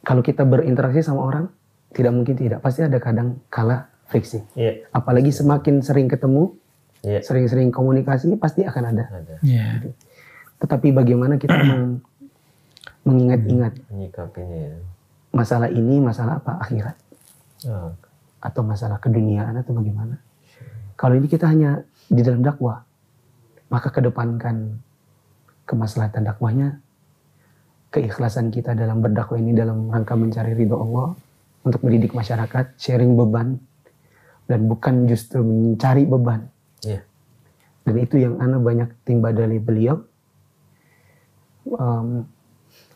Kalau kita berinteraksi sama orang, tidak mungkin tidak. Pasti ada kadang kala friksi. Apalagi semakin sering ketemu, sering-sering komunikasi, pasti akan ada. Gitu. Tetapi bagaimana kita mengingat-ingat menyikapinya ya. Masalah ini, masalah apa? Akhirat. Atau masalah keduniaan atau bagaimana. Kalau ini kita hanya di dalam dakwah, maka kedepankan kemaslahatan dakwahnya, keikhlasan kita dalam berdakwah ini dalam rangka mencari ridho Allah, untuk mendidik masyarakat, sharing beban, dan bukan justru mencari beban. Dan itu yang ana banyak timba dari beliau,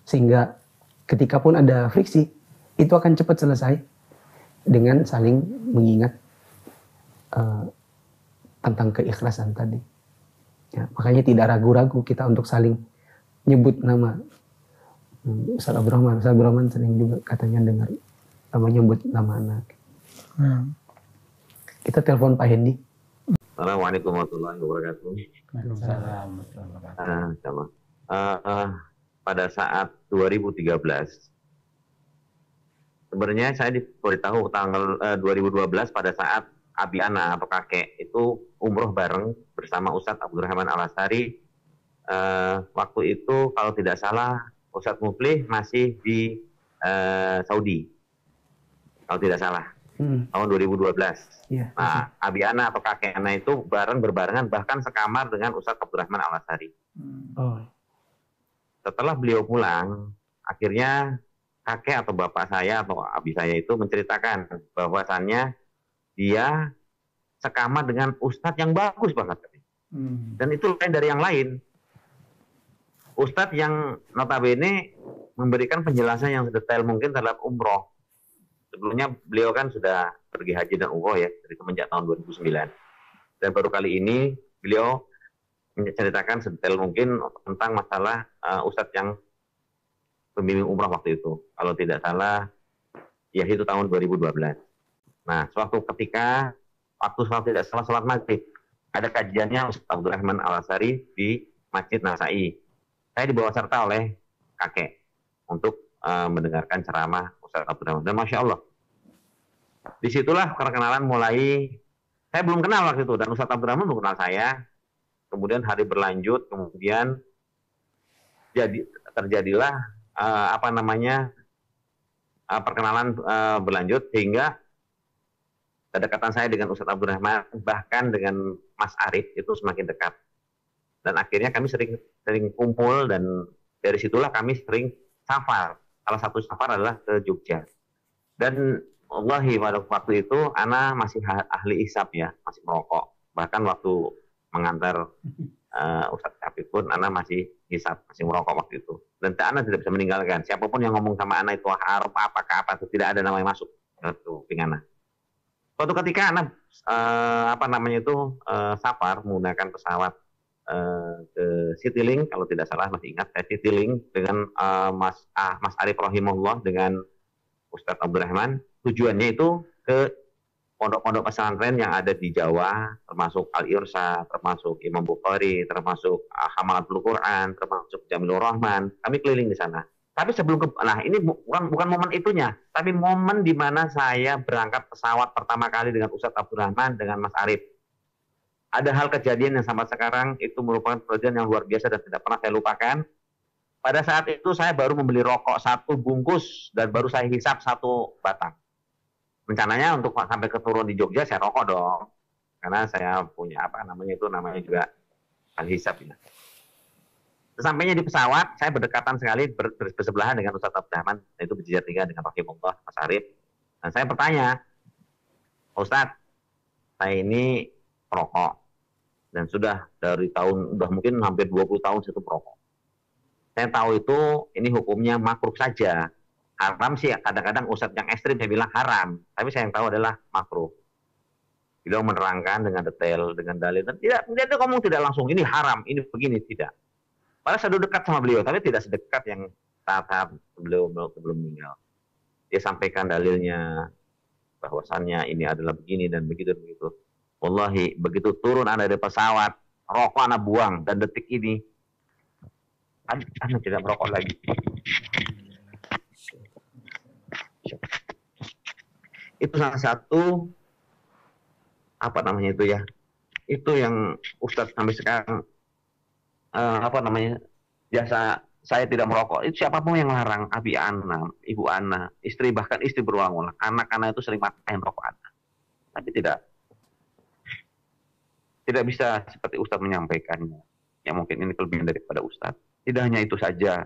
sehingga ketika pun ada friksi, itu akan cepat selesai dengan saling mengingat tentang keikhlasan tadi. Ya, makanya tidak ragu-ragu kita untuk saling nyebut nama. Ustadz Abdurrahman sering juga katanya dengar nyebut nama anak. Kita telepon Pak Hendi. Assalamualaikum warahmatullahi wabarakatuh. Pada saat 2013, sebenarnya saya diberitahu tanggal 2012 pada saat abi ana atau kakek itu umroh bareng bersama Ustadz Abdurrahman Al-Astari. Waktu itu kalau tidak salah Ustadz Muflih masih di Saudi, kalau tidak salah, tahun 2012. Nah, abi ana atau kakek ana itu berbarengan bahkan sekamar dengan Ustadz Abdurrahman Al-Astari. Setelah beliau pulang, akhirnya kakek atau bapak saya atau abi saya itu menceritakan bahwasannya dia sekamar dengan ustadz yang bagus banget. Dan itu lain dari yang lain. Ustadz yang notabene memberikan penjelasan yang sedetail mungkin terhadap umroh. Sebelumnya beliau kan sudah pergi haji dan umroh ya, dari semenjak tahun 2009. Dan baru kali ini beliau menceritakan sedetail mungkin tentang masalah ustadz yang pembimbing umrah waktu itu. Kalau tidak salah, ya itu tahun 2012. Nah, suatu ketika, waktu tidak salah sholat maghrib, ada kajiannya Ustadz Abdurrahman Al-Astari di Masjid Nasai. Saya dibawa serta oleh kakek untuk mendengarkan ceramah Ustadz Abdurrahman. Dan Masya Allah, disitulah perkenalan mulai, saya belum kenal waktu itu, dan Ustadz Abdurrahman belum kenal saya. Kemudian hari berlanjut, kemudian terjadilah perkenalan berlanjut sehingga kedekatan saya dengan Ustadz Abdurrahman bahkan dengan Mas Arif itu semakin dekat. Dan akhirnya kami sering kumpul dan dari situlah kami sering safar. Salah satu safar adalah ke Jogja. Dan wallahi pada waktu itu ana masih ahli hisab ya, masih merokok. Bahkan waktu mengantar Ustadz Syafik pun ana masih hisab, masih merokok waktu itu. Dan ana tidak bisa meninggalkan. Siapapun yang ngomong sama ana itu haram apakah apa itu tidak ada namanya masuk ke kuping ana. Suatu ketika ana safar menggunakan pesawat ke Citylink, kalau tidak salah masih ingat saya Citylink dengan Mas Arif Rahimahullah dengan Ustadz Abdurrahman. Tujuannya itu ke pondok-pondok pesantren yang ada di Jawa, termasuk Al-Irsa, termasuk Imam Bukhari, termasuk Hamalatul Quran, termasuk Jamilur Rahman. Kami keliling di sana. Tapi sebelum ini bukan momen itunya, tapi momen di mana saya berangkat pesawat pertama kali dengan Ustadz Abdurrahman dengan Mas Arif. Ada hal kejadian yang sampai sekarang itu merupakan kejadian yang luar biasa dan tidak pernah saya lupakan. Pada saat itu saya baru membeli rokok 1 bungkus dan baru saya hisap 1 batang. Rencananya untuk sampai ke turun di Jogja saya rokok dong, karena saya punya namanya juga al-hisab ya. Sesampainya di pesawat, saya berdekatan sekali bersebelahan dengan Ustadz Abdurrahman, yaitu berjejer 3 dengan Rahimullah Mas Arif. Dan saya bertanya, Ustadz, saya ini perokok dan sudah dari udah mungkin hampir 20 tahun saya perokok. Saya tahu itu ini hukumnya makruh saja. Haram sih kadang-kadang Ustadz yang ekstrim saya bilang haram, tapi saya yang tahu adalah makruh. Beliau menerangkan dengan detail, dengan dalil, dan tidak ngomong tidak langsung ini haram, ini begini, tidak. Padahal saya dekat sama beliau, tapi tidak sedekat yang saat beliau belum meninggal. Dia sampaikan dalilnya, bahwasannya ini adalah begini dan begitu. Wallahi, begitu turun Anda dari pesawat, rokok Anda buang, dan detik ini, Anda tidak merokok lagi. Itu salah satu, apa namanya itu ya, itu yang Ustadz sampai sekarang, biasa saya tidak merokok. Itu siapapun yang larang, abi Ana, ibu Ana, istri, bahkan istri berulang-ulang, anak-anak itu sering makan rokok Ana. Tapi tidak bisa seperti Ustadz menyampaikannya. Ya mungkin ini kelebihan daripada Ustadz. Tidak hanya itu saja.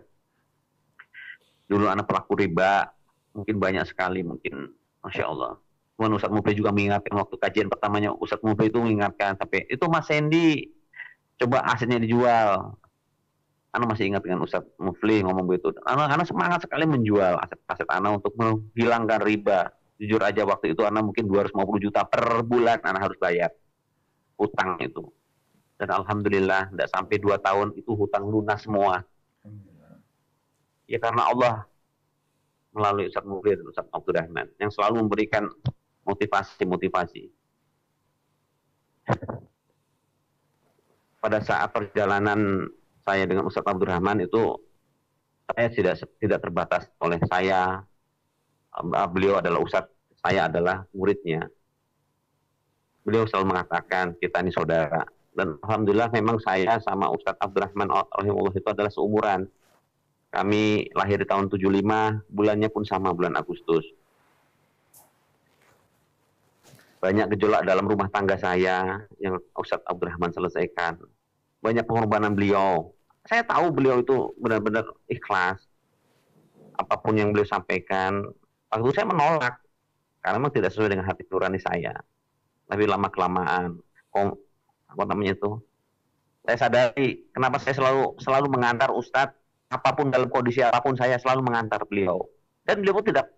Dulu anak pelaku riba, mungkin banyak sekali, mungkin Masya Allah. Kemudian Ustadz Mufli juga mengingatkan, waktu kajian pertamanya Ustadz Mufli itu mengingatkan, sampai itu Mas Sandy, coba asetnya dijual. Ana masih ingat dengan Ustadz Mufli ngomong begitu. Ana semangat sekali menjual aset-aset Ana untuk menghilangkan riba. Jujur aja waktu itu Ana mungkin 250 juta per bulan Ana harus bayar hutang itu. Dan alhamdulillah tidak sampai 2 tahun itu hutang lunas semua. Ya karena Allah melalui Ustadz Mufli dan Ustadz Abdurrahman yang selalu memberikan motivasi. Pada saat perjalanan saya dengan Ustadz Abdurrahman itu, saya tidak terbatas oleh saya. Beliau adalah Ustadz, saya adalah muridnya. Beliau selalu mengatakan kita ini saudara. Dan alhamdulillah memang saya sama Ustadz Abdurrahman rahimahullah itu adalah seumuran. Kami lahir di tahun 75, bulannya pun sama, bulan Agustus. Banyak gejolak dalam rumah tangga saya yang Ustadz Abdurrahman selesaikan. Banyak pengorbanan beliau. Saya tahu beliau itu benar-benar ikhlas. Apapun yang beliau sampaikan, waktu itu saya menolak. Karena memang tidak sesuai dengan hati nurani saya. Tapi lama-kelamaan, saya sadari kenapa saya selalu mengantar Ustadz, apapun dalam kondisi apapun saya selalu mengantar beliau. Dan beliau pun tidak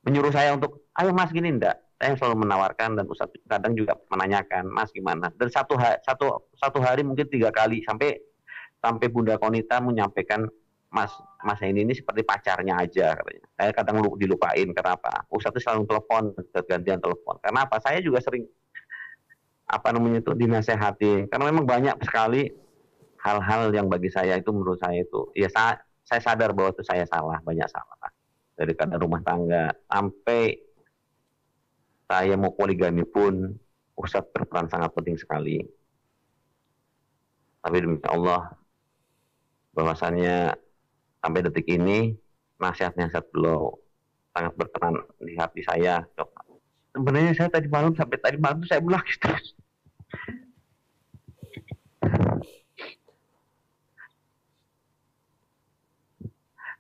menyuruh saya untuk, ayo Mas gini, enggak. Saya selalu menawarkan dan Ustadz kadang juga menanyakan, Mas gimana. Dan satu hari mungkin 3 kali sampai Bunda Konita menyampaikan, Mas ini seperti pacarnya aja katanya. Saya kadang dilupain, kenapa? Ustadz selalu telepon, gantian telepon. Karena apa? Saya juga sering dinasehati. Karena memang banyak sekali hal-hal yang bagi saya itu, menurut saya itu, ya saya sadar bahwa itu saya salah, banyak salah. Dari kadang rumah tangga sampai saya mau poligami pun Ustadz berperan sangat penting sekali. Tapi demi Allah, bahwasannya sampai detik ini nasihat-nasihat beliau sangat berkenan di hati saya. Sebenarnya saya sampai tadi malam saya menangis terus.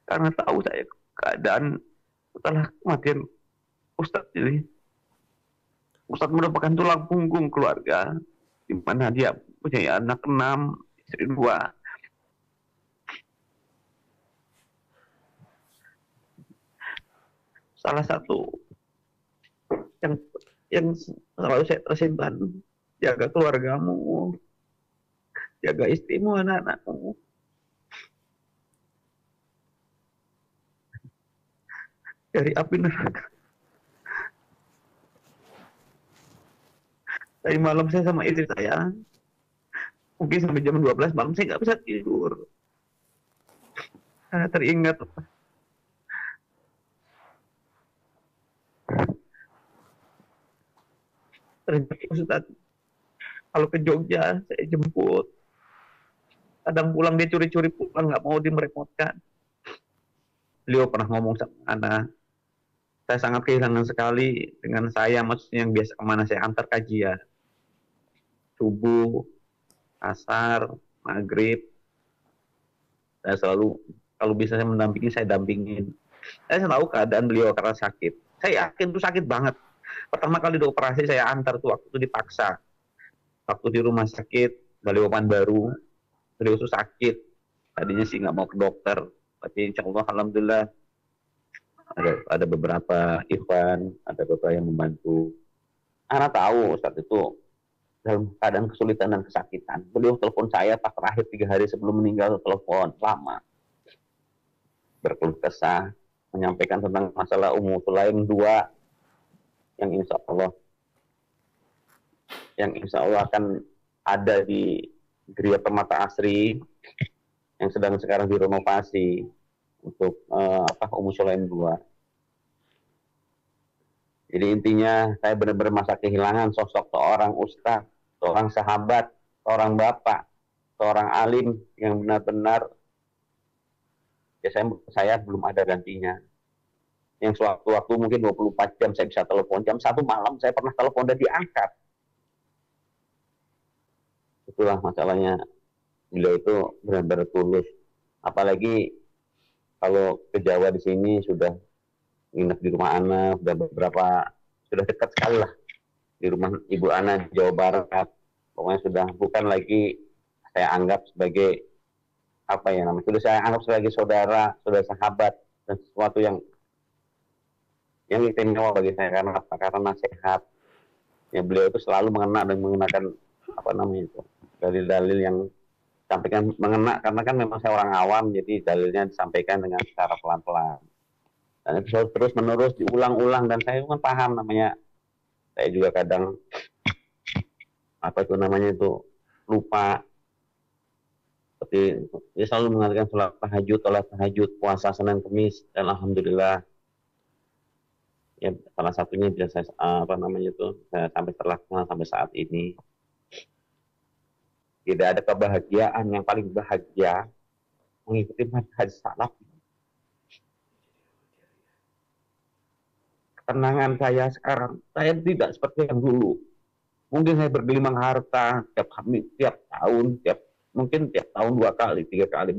Karena tahu saya keadaan setelah kematian Ustadz ini. Ustadz merupakan tulang punggung keluarga, di mana dia punya anak 6, istri 2. Salah satu yang selalu saya tersimpan, jaga keluargamu, jaga istrimu, anak-anakmu. Dari api neraka. Tadi malam saya sama istri saya, mungkin sampai jam 12 malam saya nggak bisa tidur. Karena teringat Ustadz, kalau ke Jogja saya jemput. Kadang pulang dia curi-curi pulang, nggak mau merepotkan. Beliau pernah ngomong sama anak, saya sangat kehilangan sekali dengan saya, maksudnya yang biasa kemana saya antar kajian. Subuh, asar, maghrib. Saya selalu, kalau bisa saya mendampingi, saya dampingin. Saya tahu keadaan beliau karena sakit. Saya yakin itu sakit banget. Pertama kali dioperasi saya antar tuh, waktu itu dipaksa. Waktu di rumah sakit, Balikpapan baru, beliau itu sakit. Tadinya sih nggak mau ke dokter. Tapi insya Allah, alhamdulillah, ada beberapa ikhwan, ada beberapa yang membantu. Anak tahu Ustadz itu dalam keadaan kesulitan dan kesakitan. Beliau telepon saya pas terakhir 3 hari sebelum meninggal, telepon lama, berkeluh kesah, menyampaikan tentang masalah Ummu Sulaim 2 yang insya Allah akan ada di Geria Permata Asri yang sedang sekarang direnovasi untuk Ummu Sulaim 2. Jadi intinya saya benar-benar masa kehilangan sosok seorang ustaz, seorang sahabat, seorang bapak, seorang alim yang benar-benar ya saya belum ada gantinya. Yang sewaktu-waktu mungkin 24 jam saya bisa telepon, jam 1 malam saya pernah telepon dan diangkat. Itulah masalahnya, beliau itu benar-benar tulus. Apalagi kalau ke Jawa di sini sudah nginep di rumah Ana, sudah dekat sekali lah di rumah Ibu Ana di Jawa Barat. Pokoknya sudah bukan lagi saya anggap sebagai sudah saya anggap sebagai saudara, sahabat, dan sesuatu yang istimewa bagi saya karena nasihat. Ya, beliau itu selalu mengenakan dalil-dalil yang sampaikan mengena, karena kan memang saya orang awam, jadi dalilnya disampaikan dengan secara pelan-pelan. Dan itu terus menerus diulang-ulang, dan saya kan paham namanya. Saya juga kadang lupa. Seperti dia selalu mengatakan sholat tahajud, puasa Senin Kamis, dan alhamdulillah ya salah satunya bisa saya saya sampai terlaksana sampai saat ini. Tidak ada kebahagiaan yang paling bahagia mengikuti manhaj salaf. Ketenangan saya sekarang, saya tidak seperti yang dulu. Mungkin saya bergelimang harta tiap tahun 2 kali, 3 kali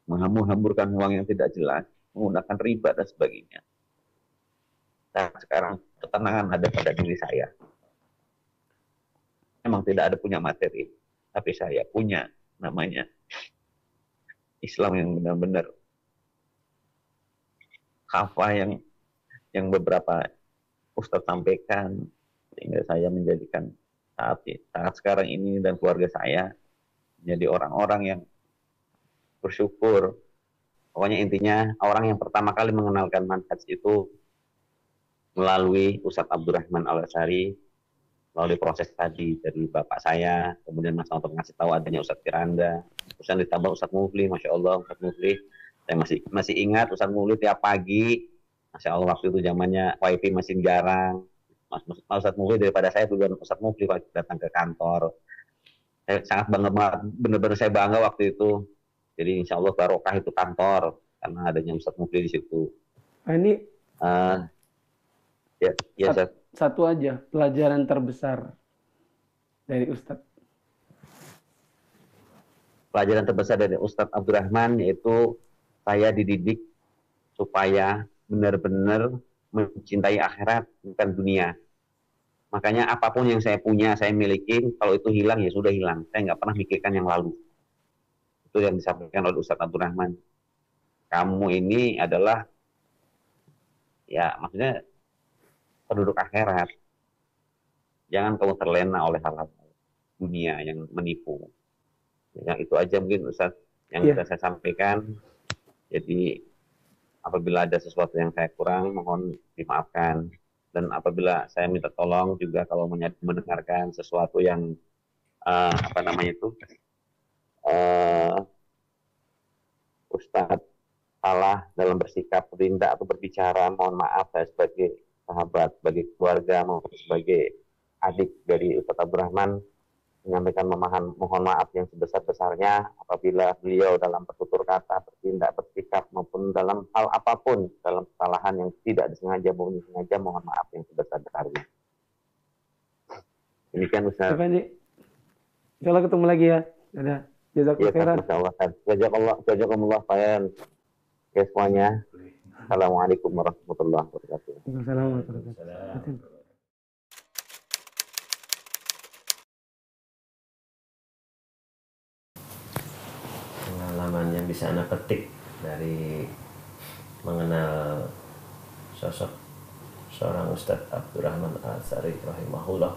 menghamburkan uang yang tidak jelas, menggunakan riba dan sebagainya. Nah, sekarang ketenangan ada pada diri saya. Memang tidak ada punya materi, tapi saya punya namanya Islam yang benar-benar kafah yang beberapa Ustadz sampaikan, sehingga saya menjadikan saat sekarang ini dan keluarga saya menjadi orang-orang yang bersyukur. Pokoknya intinya orang yang pertama kali mengenalkan manhaj itu melalui Ustadz Abdurrahman Al-Asyari, melalui proses tadi dari bapak saya, kemudian Mas untuk ngasih tahu adanya Ustadz Firanda, terus ditambah Ustadz Mufli, Masya Allah Ustadz Mufli. Saya masih ingat Ustadz Mufli tiap pagi, Masya Allah waktu itu zamannya wifi masih jarang. Ustadz Mufli daripada saya duluan Ustadz Mufli waktu datang ke kantor. Saya sangat bangga banget, benar-benar saya bangga waktu itu. Jadi insya Allah barokah itu kantor karena adanya Ustadz Mufli di situ. Ini Satu aja pelajaran terbesar dari Ustadz. Pelajaran terbesar dari Ustadz Abdurrahman yaitu saya dididik supaya benar-benar mencintai akhirat bukan dunia. Makanya apapun yang saya punya, saya miliki, kalau itu hilang ya sudah hilang. Saya nggak pernah mikirkan yang lalu. Itu yang disampaikan oleh Ustadz Abdurrahman. Kamu ini adalah, ya maksudnya penduduk akhirat. Jangan kamu terlena oleh hal-hal dunia yang menipu. Yang itu aja mungkin Ustadz yang bisa saya sampaikan. Jadi apabila ada sesuatu yang saya kurang, mohon dimaafkan. Dan apabila saya minta tolong juga kalau mendengarkan sesuatu yang Ustadz salah dalam bersikap, berindak atau berbicara, mohon maaf. Saya sebagai sahabat, sebagai keluarga, maupun sebagai adik dari Ustadz Abdurrahman menyampaikan mohon maaf yang sebesar-besarnya apabila beliau dalam bertutur kata, bertindak, bersikap maupun dalam hal apapun, dalam kesalahan yang tidak disengaja maupun disengaja, mohon maaf yang sebesar-besarnya. Demikian Ustaz. Insyaallah ketemu lagi ya. Dadah. Jazakallah khairan. Jazakallah khairan. Ya semuanya. Assalamualaikum warahmatullahi wabarakatuh. Waalaikumsalam warahmatullahi wabarakatuh. Pengalaman yang bisa Anda petik dari mengenal sosok seorang Ustadz Abdurrahman Al-Asyari rahimahullah.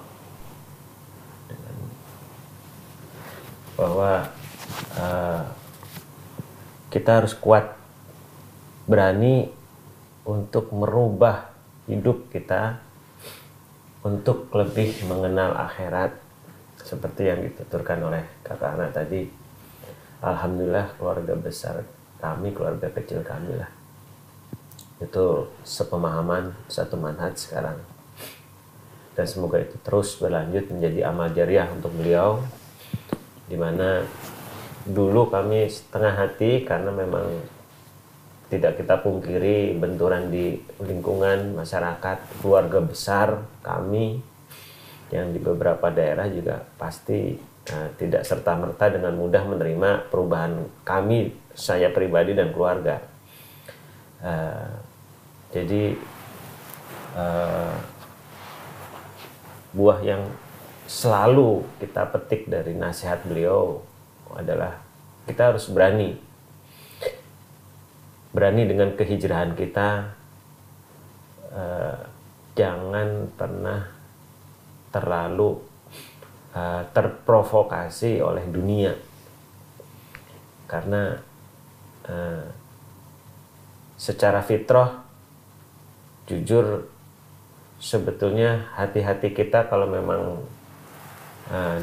bahwa kita harus kuat, berani untuk merubah hidup kita untuk lebih mengenal akhirat seperti yang dituturkan oleh kakak anak tadi. Alhamdulillah keluarga besar kami, keluarga kecil kami lah, itu sepemahaman, satu manhaj sekarang, dan semoga itu terus berlanjut menjadi amal jariah untuk beliau, dimana dulu kami setengah hati karena memang tidak kita pungkiri benturan di lingkungan masyarakat, keluarga besar kami yang di beberapa daerah juga pasti tidak serta-merta dengan mudah menerima perubahan kami, saya pribadi dan keluarga. Jadi buah yang selalu kita petik dari nasihat beliau adalah kita harus berani dengan kehijrahan kita. Jangan pernah terlalu terprovokasi oleh dunia, karena secara fitrah jujur sebetulnya hati-hati kita kalau memang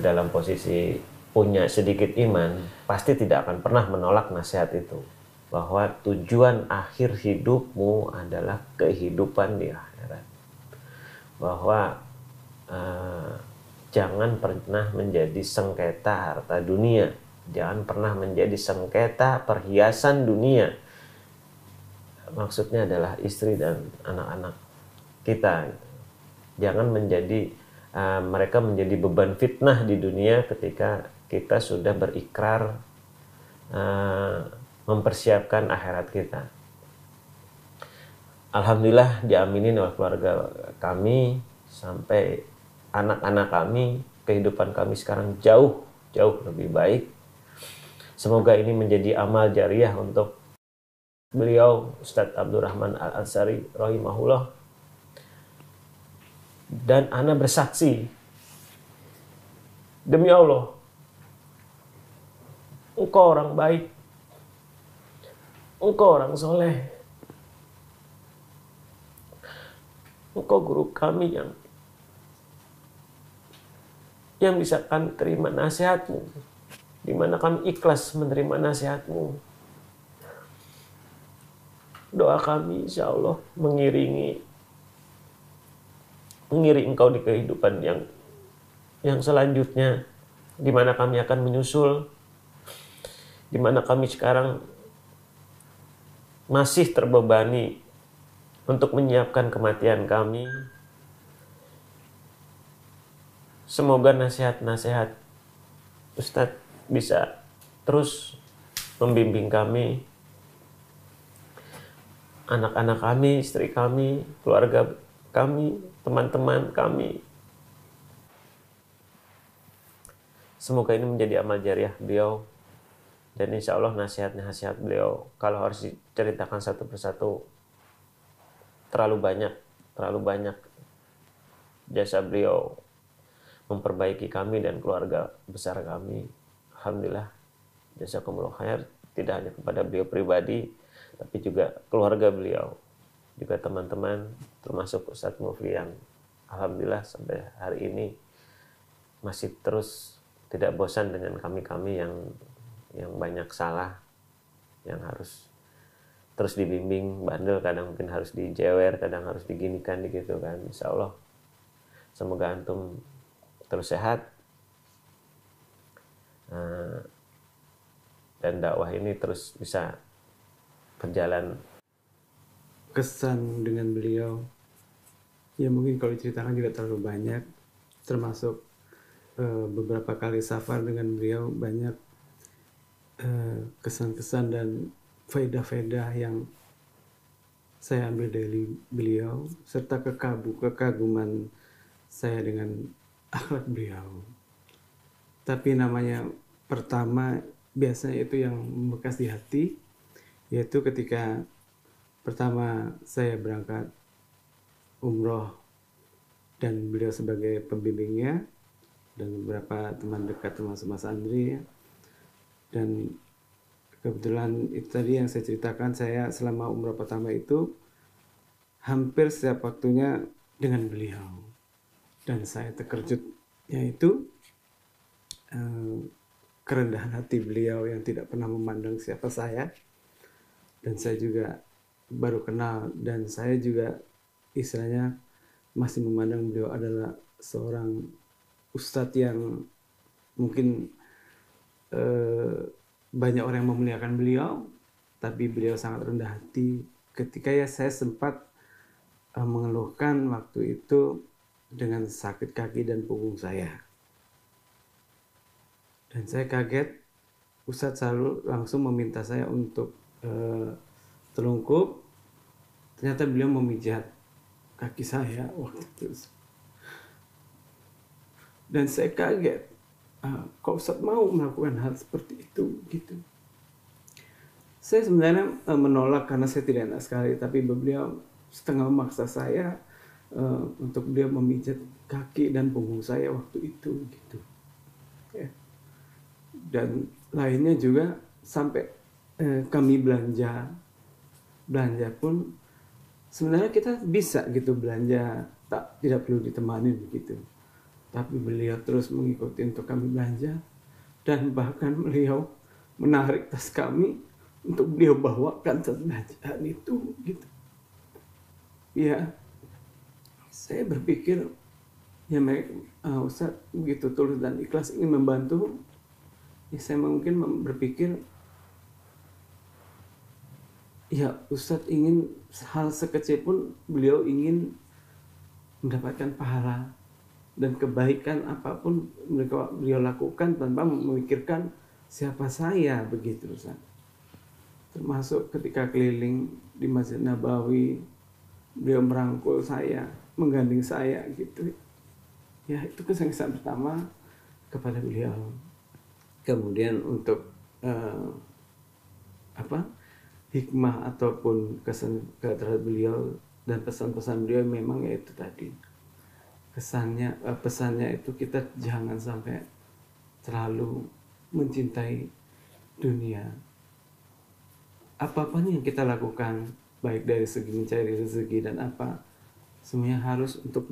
dalam posisi punya sedikit iman pasti tidak akan pernah menolak nasihat itu, bahwa tujuan akhir hidupmu adalah kehidupan di akhirat, bahwa jangan pernah menjadi sengketa harta dunia, jangan pernah menjadi sengketa perhiasan dunia. Maksudnya adalah istri dan anak-anak kita. Jangan menjadi mereka menjadi beban fitnah di dunia ketika kita sudah berikrar mempersiapkan akhirat kita. Alhamdulillah diaminin oleh keluarga kami sampai anak-anak kami, kehidupan kami sekarang jauh lebih baik. Semoga ini menjadi amal jariah untuk beliau Ustadz Abdurrahman Al-Ansari rahimahullah. Dan ana bersaksi demi Allah, engkau orang baik, engkau orang soleh, engkau guru kami yang bisa kami terima nasihatmu, di mana kami ikhlas menerima nasihatmu. Doa kami insya Allah mengiringi engkau di kehidupan yang selanjutnya, di mana kami akan menyusul, di mana kami sekarang masih terbebani untuk menyiapkan kematian kami. Semoga nasihat-nasihat Ustadz bisa terus membimbing kami, anak-anak kami, istri kami, keluarga kami, teman-teman kami. Semoga ini menjadi amal jariah beliau, dan insya Allah nasihat-nasihat beliau kalau harus diceritakan satu persatu terlalu banyak jasa beliau memperbaiki kami dan keluarga besar kami. Alhamdulillah, jazakumullah khair, tidak hanya kepada beliau pribadi tapi juga keluarga beliau, juga teman-teman, termasuk Ustadz Mufli yang alhamdulillah sampai hari ini masih terus tidak bosan dengan kami-kami yang banyak salah, yang harus terus dibimbing, bandel kadang mungkin harus dijewer, kadang harus diginikan gitu kan. Insya Allah semoga antum terus sehat dan dakwah ini terus bisa berjalan. Kesan dengan beliau ya mungkin kalau diceritakan juga terlalu banyak, termasuk beberapa kali safar dengan beliau, banyak kesan-kesan dan faedah-faedah yang saya ambil dari beliau, serta kekaguman saya dengan akhlak beliau. Tapi namanya pertama biasanya itu yang membekas di hati, yaitu ketika pertama saya berangkat umroh dan beliau sebagai pembimbingnya dan beberapa teman dekat termasuk Mas Andri. Dan kebetulan itu tadi yang saya ceritakan, saya selama umrah pertama itu hampir setiap waktunya dengan beliau. Dan saya terkejutnya itu kerendahan hati beliau yang tidak pernah memandang siapa saya. Dan saya juga baru kenal, dan saya juga istilahnya masih memandang beliau adalah seorang ustadz yang mungkin banyak orang yang memuliakan beliau, tapi beliau sangat rendah hati. Ketika saya sempat mengeluhkan waktu itu dengan sakit kaki dan punggung saya. Dan saya kaget, Ustadz selalu langsung meminta saya untuk terlungkup. Ternyata beliau memijat kaki saya waktu itu. Dan saya kaget, kok Ustadz mau melakukan hal seperti itu gitu. Saya sebenarnya menolak karena saya tidak enak sekali, tapi beliau setengah memaksa saya untuk dia memijat kaki dan punggung saya waktu itu gitu. Ya. Dan lainnya juga sampai kami belanja pun sebenarnya kita bisa gitu belanja, tidak perlu ditemani begitu. Tapi beliau terus mengikuti untuk kami belanja, dan bahkan beliau menarik tas kami untuk beliau bawakan saat belanjaan itu gitu. Ya, saya berpikir ya Ustaz begitu tulus dan ikhlas ingin membantu. Ya, saya mungkin berpikir ya Ustadz ingin hal sekecil pun beliau ingin mendapatkan pahala dan kebaikan apapun beliau lakukan tanpa memikirkan siapa saya begitu Ustaz. Termasuk ketika keliling di Masjid Nabawi, beliau merangkul saya, menggandeng saya gitu. Ya itu kesan pertama kepada beliau. Kemudian untuk hikmah ataupun kesan terhadap beliau dan pesan-pesan beliau memang yaitu tadi. Pesannya itu kita jangan sampai terlalu mencintai dunia. Apapun yang kita lakukan, baik dari segi mencari rezeki dan apa, semuanya harus untuk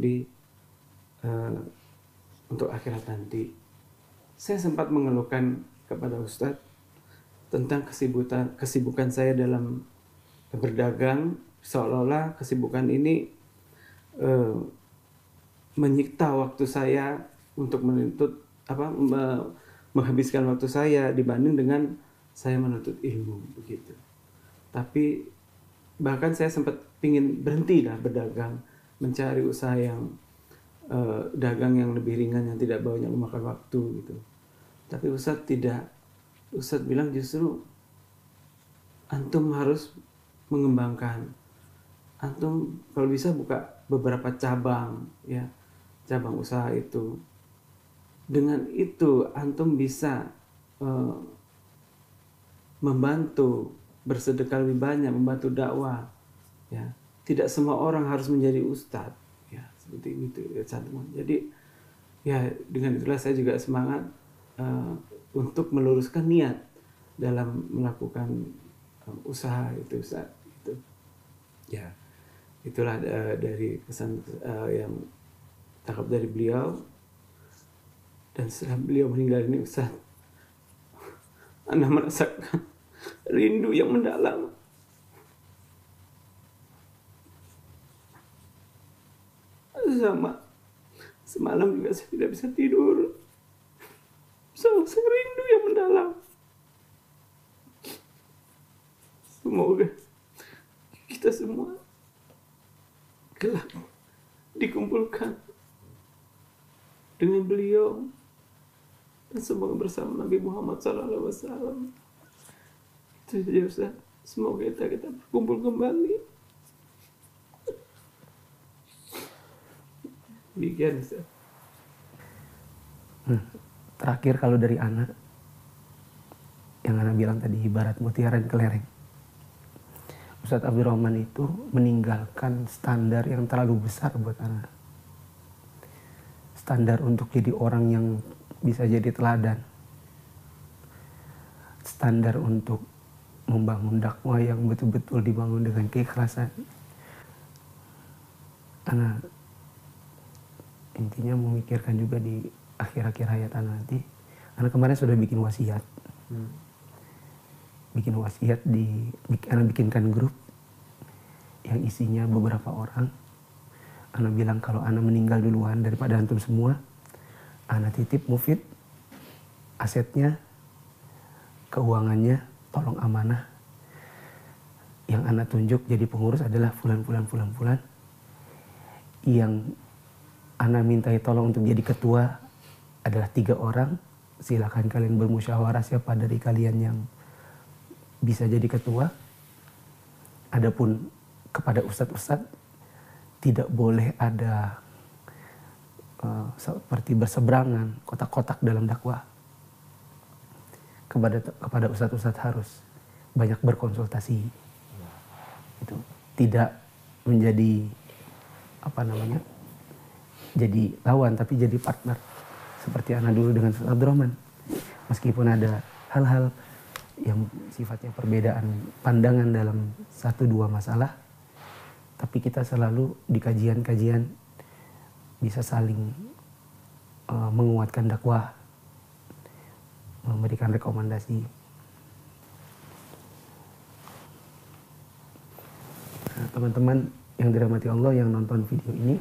untuk akhirat nanti. Saya sempat mengeluhkan kepada Ustadz tentang kesibukan saya dalam berdagang, seolah-olah kesibukan ini menyikta waktu saya untuk menghabiskan waktu saya dibanding dengan saya menuntut ilmu begitu. Tapi bahkan saya sempat ingin berhenti berdagang, mencari usaha yang dagang yang lebih ringan yang tidak banyak memakan waktu gitu. Tapi Ustadz tidak. Ustadz bilang justru antum harus mengembangkan. Antum kalau bisa buka beberapa cabang usaha itu. Dengan itu antum bisa membantu, bersedekah lebih banyak, membantu dakwah. Ya, tidak semua orang harus menjadi ustadz. Ya, seperti itu ya. Jadi ya dengan itulah saya juga semangat untuk meluruskan niat dalam melakukan usaha itu Ustaz. Itu. Ya, itulah dari kesan yang tangkap dari beliau. Dan setelah beliau meninggal ini Ustaz, Anda merasakan rindu yang mendalam. Sama semalam juga saya tidak bisa tidur. Saya rindu yang mendalam. Semoga kita semua kelak dikumpulkan dengan beliau dan semoga bersama Nabi Muhammad SAW. Itu saja Ustaz. Semoga kita berkumpul kembali. Demikian Ustaz. Terakhir kalau dari anak, yang anak bilang tadi ibarat mutiara di kelereng. Ustadz Abdurrahman itu meninggalkan standar yang terlalu besar buat anak. Standar untuk jadi orang yang bisa jadi teladan. standar untuk membangun dakwah yang betul-betul dibangun dengan keikhlasan. Ana intinya memikirkan juga di akhir-akhir hayat Ana nanti. Ana kemarin sudah bikin wasiat. Bikin wasiat Ana bikinkan grup yang isinya beberapa orang. Ana bilang kalau Ana meninggal duluan daripada antum semua, Ana titip Mufid asetnya, keuangannya, tolong amanah. Yang Ana tunjuk jadi pengurus adalah fulan. Yang Ana mintai tolong untuk jadi ketua adalah 3 orang. Silakan kalian bermusyawarah siapa dari kalian yang bisa jadi ketua. Adapun kepada ustadz-ustadz tidak boleh ada seperti berseberangan, kotak-kotak dalam dakwah. Kepada ustadz-ustadz harus banyak berkonsultasi. Itu tidak menjadi jadi lawan, tapi jadi partner. Seperti anak dulu dengan Ustaz Abdurrahman. Meskipun ada hal-hal yang sifatnya perbedaan pandangan dalam 1-2 masalah, tapi kita selalu di kajian-kajian bisa saling menguatkan dakwah, memberikan rekomendasi. Nah, teman-teman yang dirahmati Allah yang nonton video ini,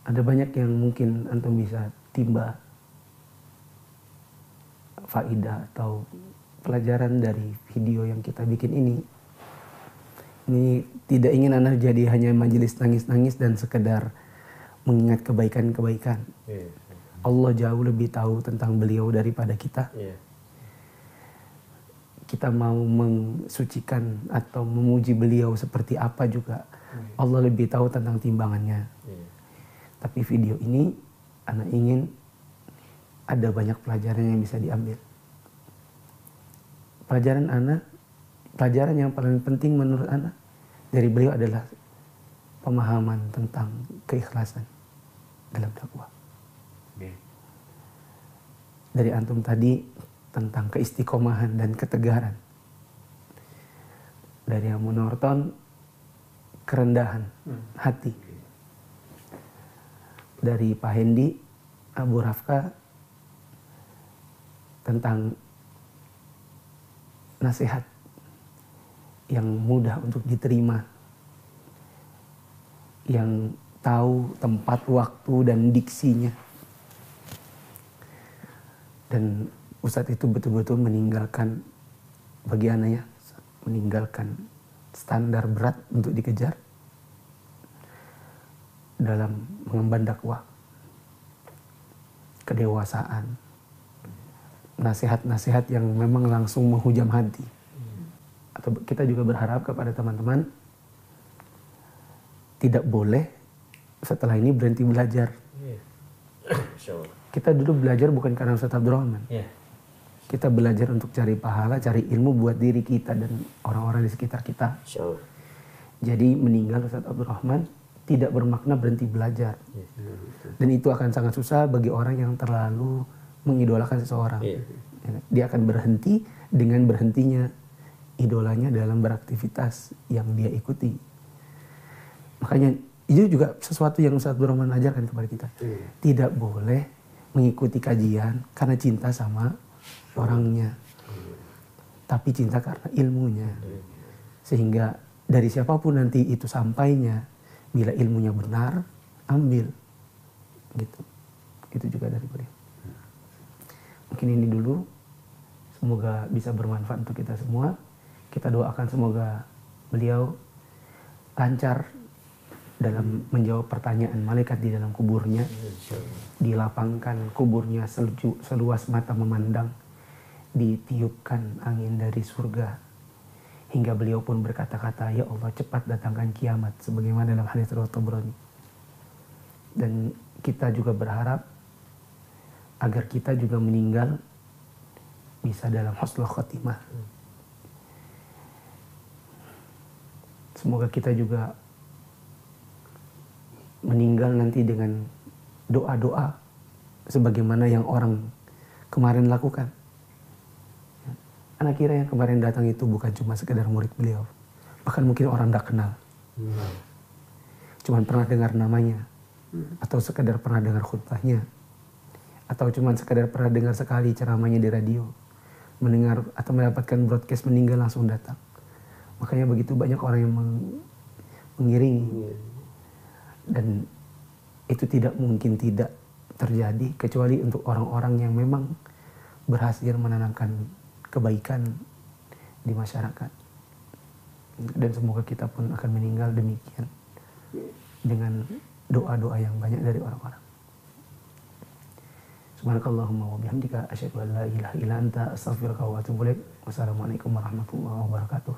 ada banyak yang mungkin antum bisa timba faidah atau pelajaran dari video yang kita bikin ini. Ini tidak ingin Anda jadi hanya majelis nangis-nangis dan sekedar mengingat kebaikan-kebaikan. Allah jauh lebih tahu tentang beliau daripada kita. Kita mau mensucikan atau memuji beliau seperti apa juga, Allah lebih tahu tentang timbangannya. Tapi video ini Ana ingin ada banyak pelajaran yang bisa diambil. Pelajaran yang paling penting menurut Ana dari beliau adalah pemahaman tentang keikhlasan dalam dakwah. Dari antum tadi tentang keistiqomahan dan ketegaran. Dari Abu Norton kerendahan hati. Dari Pak Hendi, Abu Rafka tentang nasihat yang mudah untuk diterima, yang tahu tempat, waktu, dan diksinya. Dan Ustadz itu betul-betul meninggalkan bagiannya, meninggalkan standar berat untuk dikejar dalam mengemban dakwah, kedewasaan, nasihat-nasihat yang memang langsung menghujam hati. Atau kita juga berharap kepada teman-teman tidak boleh setelah ini berhenti belajar. Kita dulu belajar bukan karena Ustaz Abdurrahman. Kita belajar untuk cari pahala, cari ilmu buat diri kita dan orang-orang di sekitar kita. Jadi meninggal Ustaz Abdurrahman tidak bermakna berhenti belajar. Dan itu akan sangat susah bagi orang yang terlalu mengidolakan seseorang. Dia akan berhenti dengan berhentinya idolanya dalam beraktivitas yang dia ikuti. Makanya itu juga sesuatu yang Ustaz Abdurrahman ajarkan kepada kita. Tidak boleh mengikuti kajian karena cinta sama orangnya, tapi cinta karena ilmunya. Sehingga dari siapapun nanti itu sampainya, bila ilmunya benar, ambil. Gitu. Itu juga dari beliau. Mungkin ini dulu. Semoga bisa bermanfaat untuk kita semua. Kita doakan semoga beliau lancar dalam menjawab pertanyaan malaikat di dalam kuburnya. Dilapangkan kuburnya seluas mata memandang. Ditiupkan angin dari surga. Hingga beliau pun berkata-kata, ya Allah cepat datangkan kiamat. Sebagaimana dalam hadits riwayat Tabrani. Dan kita juga berharap agar kita juga meninggal bisa dalam husnul khotimah. Semoga kita juga meninggal nanti dengan doa-doa sebagaimana yang orang kemarin lakukan. Anak kira yang kemarin datang itu bukan cuma sekedar murid beliau, bahkan mungkin orang tidak kenal, cuman pernah dengar namanya, atau sekedar pernah dengar khutbahnya, atau cuman sekedar pernah dengar sekali ceramahnya di radio, mendengar atau mendapatkan broadcast meninggal langsung datang. Makanya begitu banyak orang yang mengiringi, dan itu tidak mungkin tidak terjadi kecuali untuk orang-orang yang memang berhasil menanamkan kebaikan di masyarakat. Dan semoga kita pun akan meninggal demikian dengan doa-doa yang banyak dari orang-orang. Subhanakallahumma wa bihamdika asyhadu an la ilaha illa anta astaghfiruka wa atubu ilaik. Wassalamualaikum warahmatullahi wabarakatuh.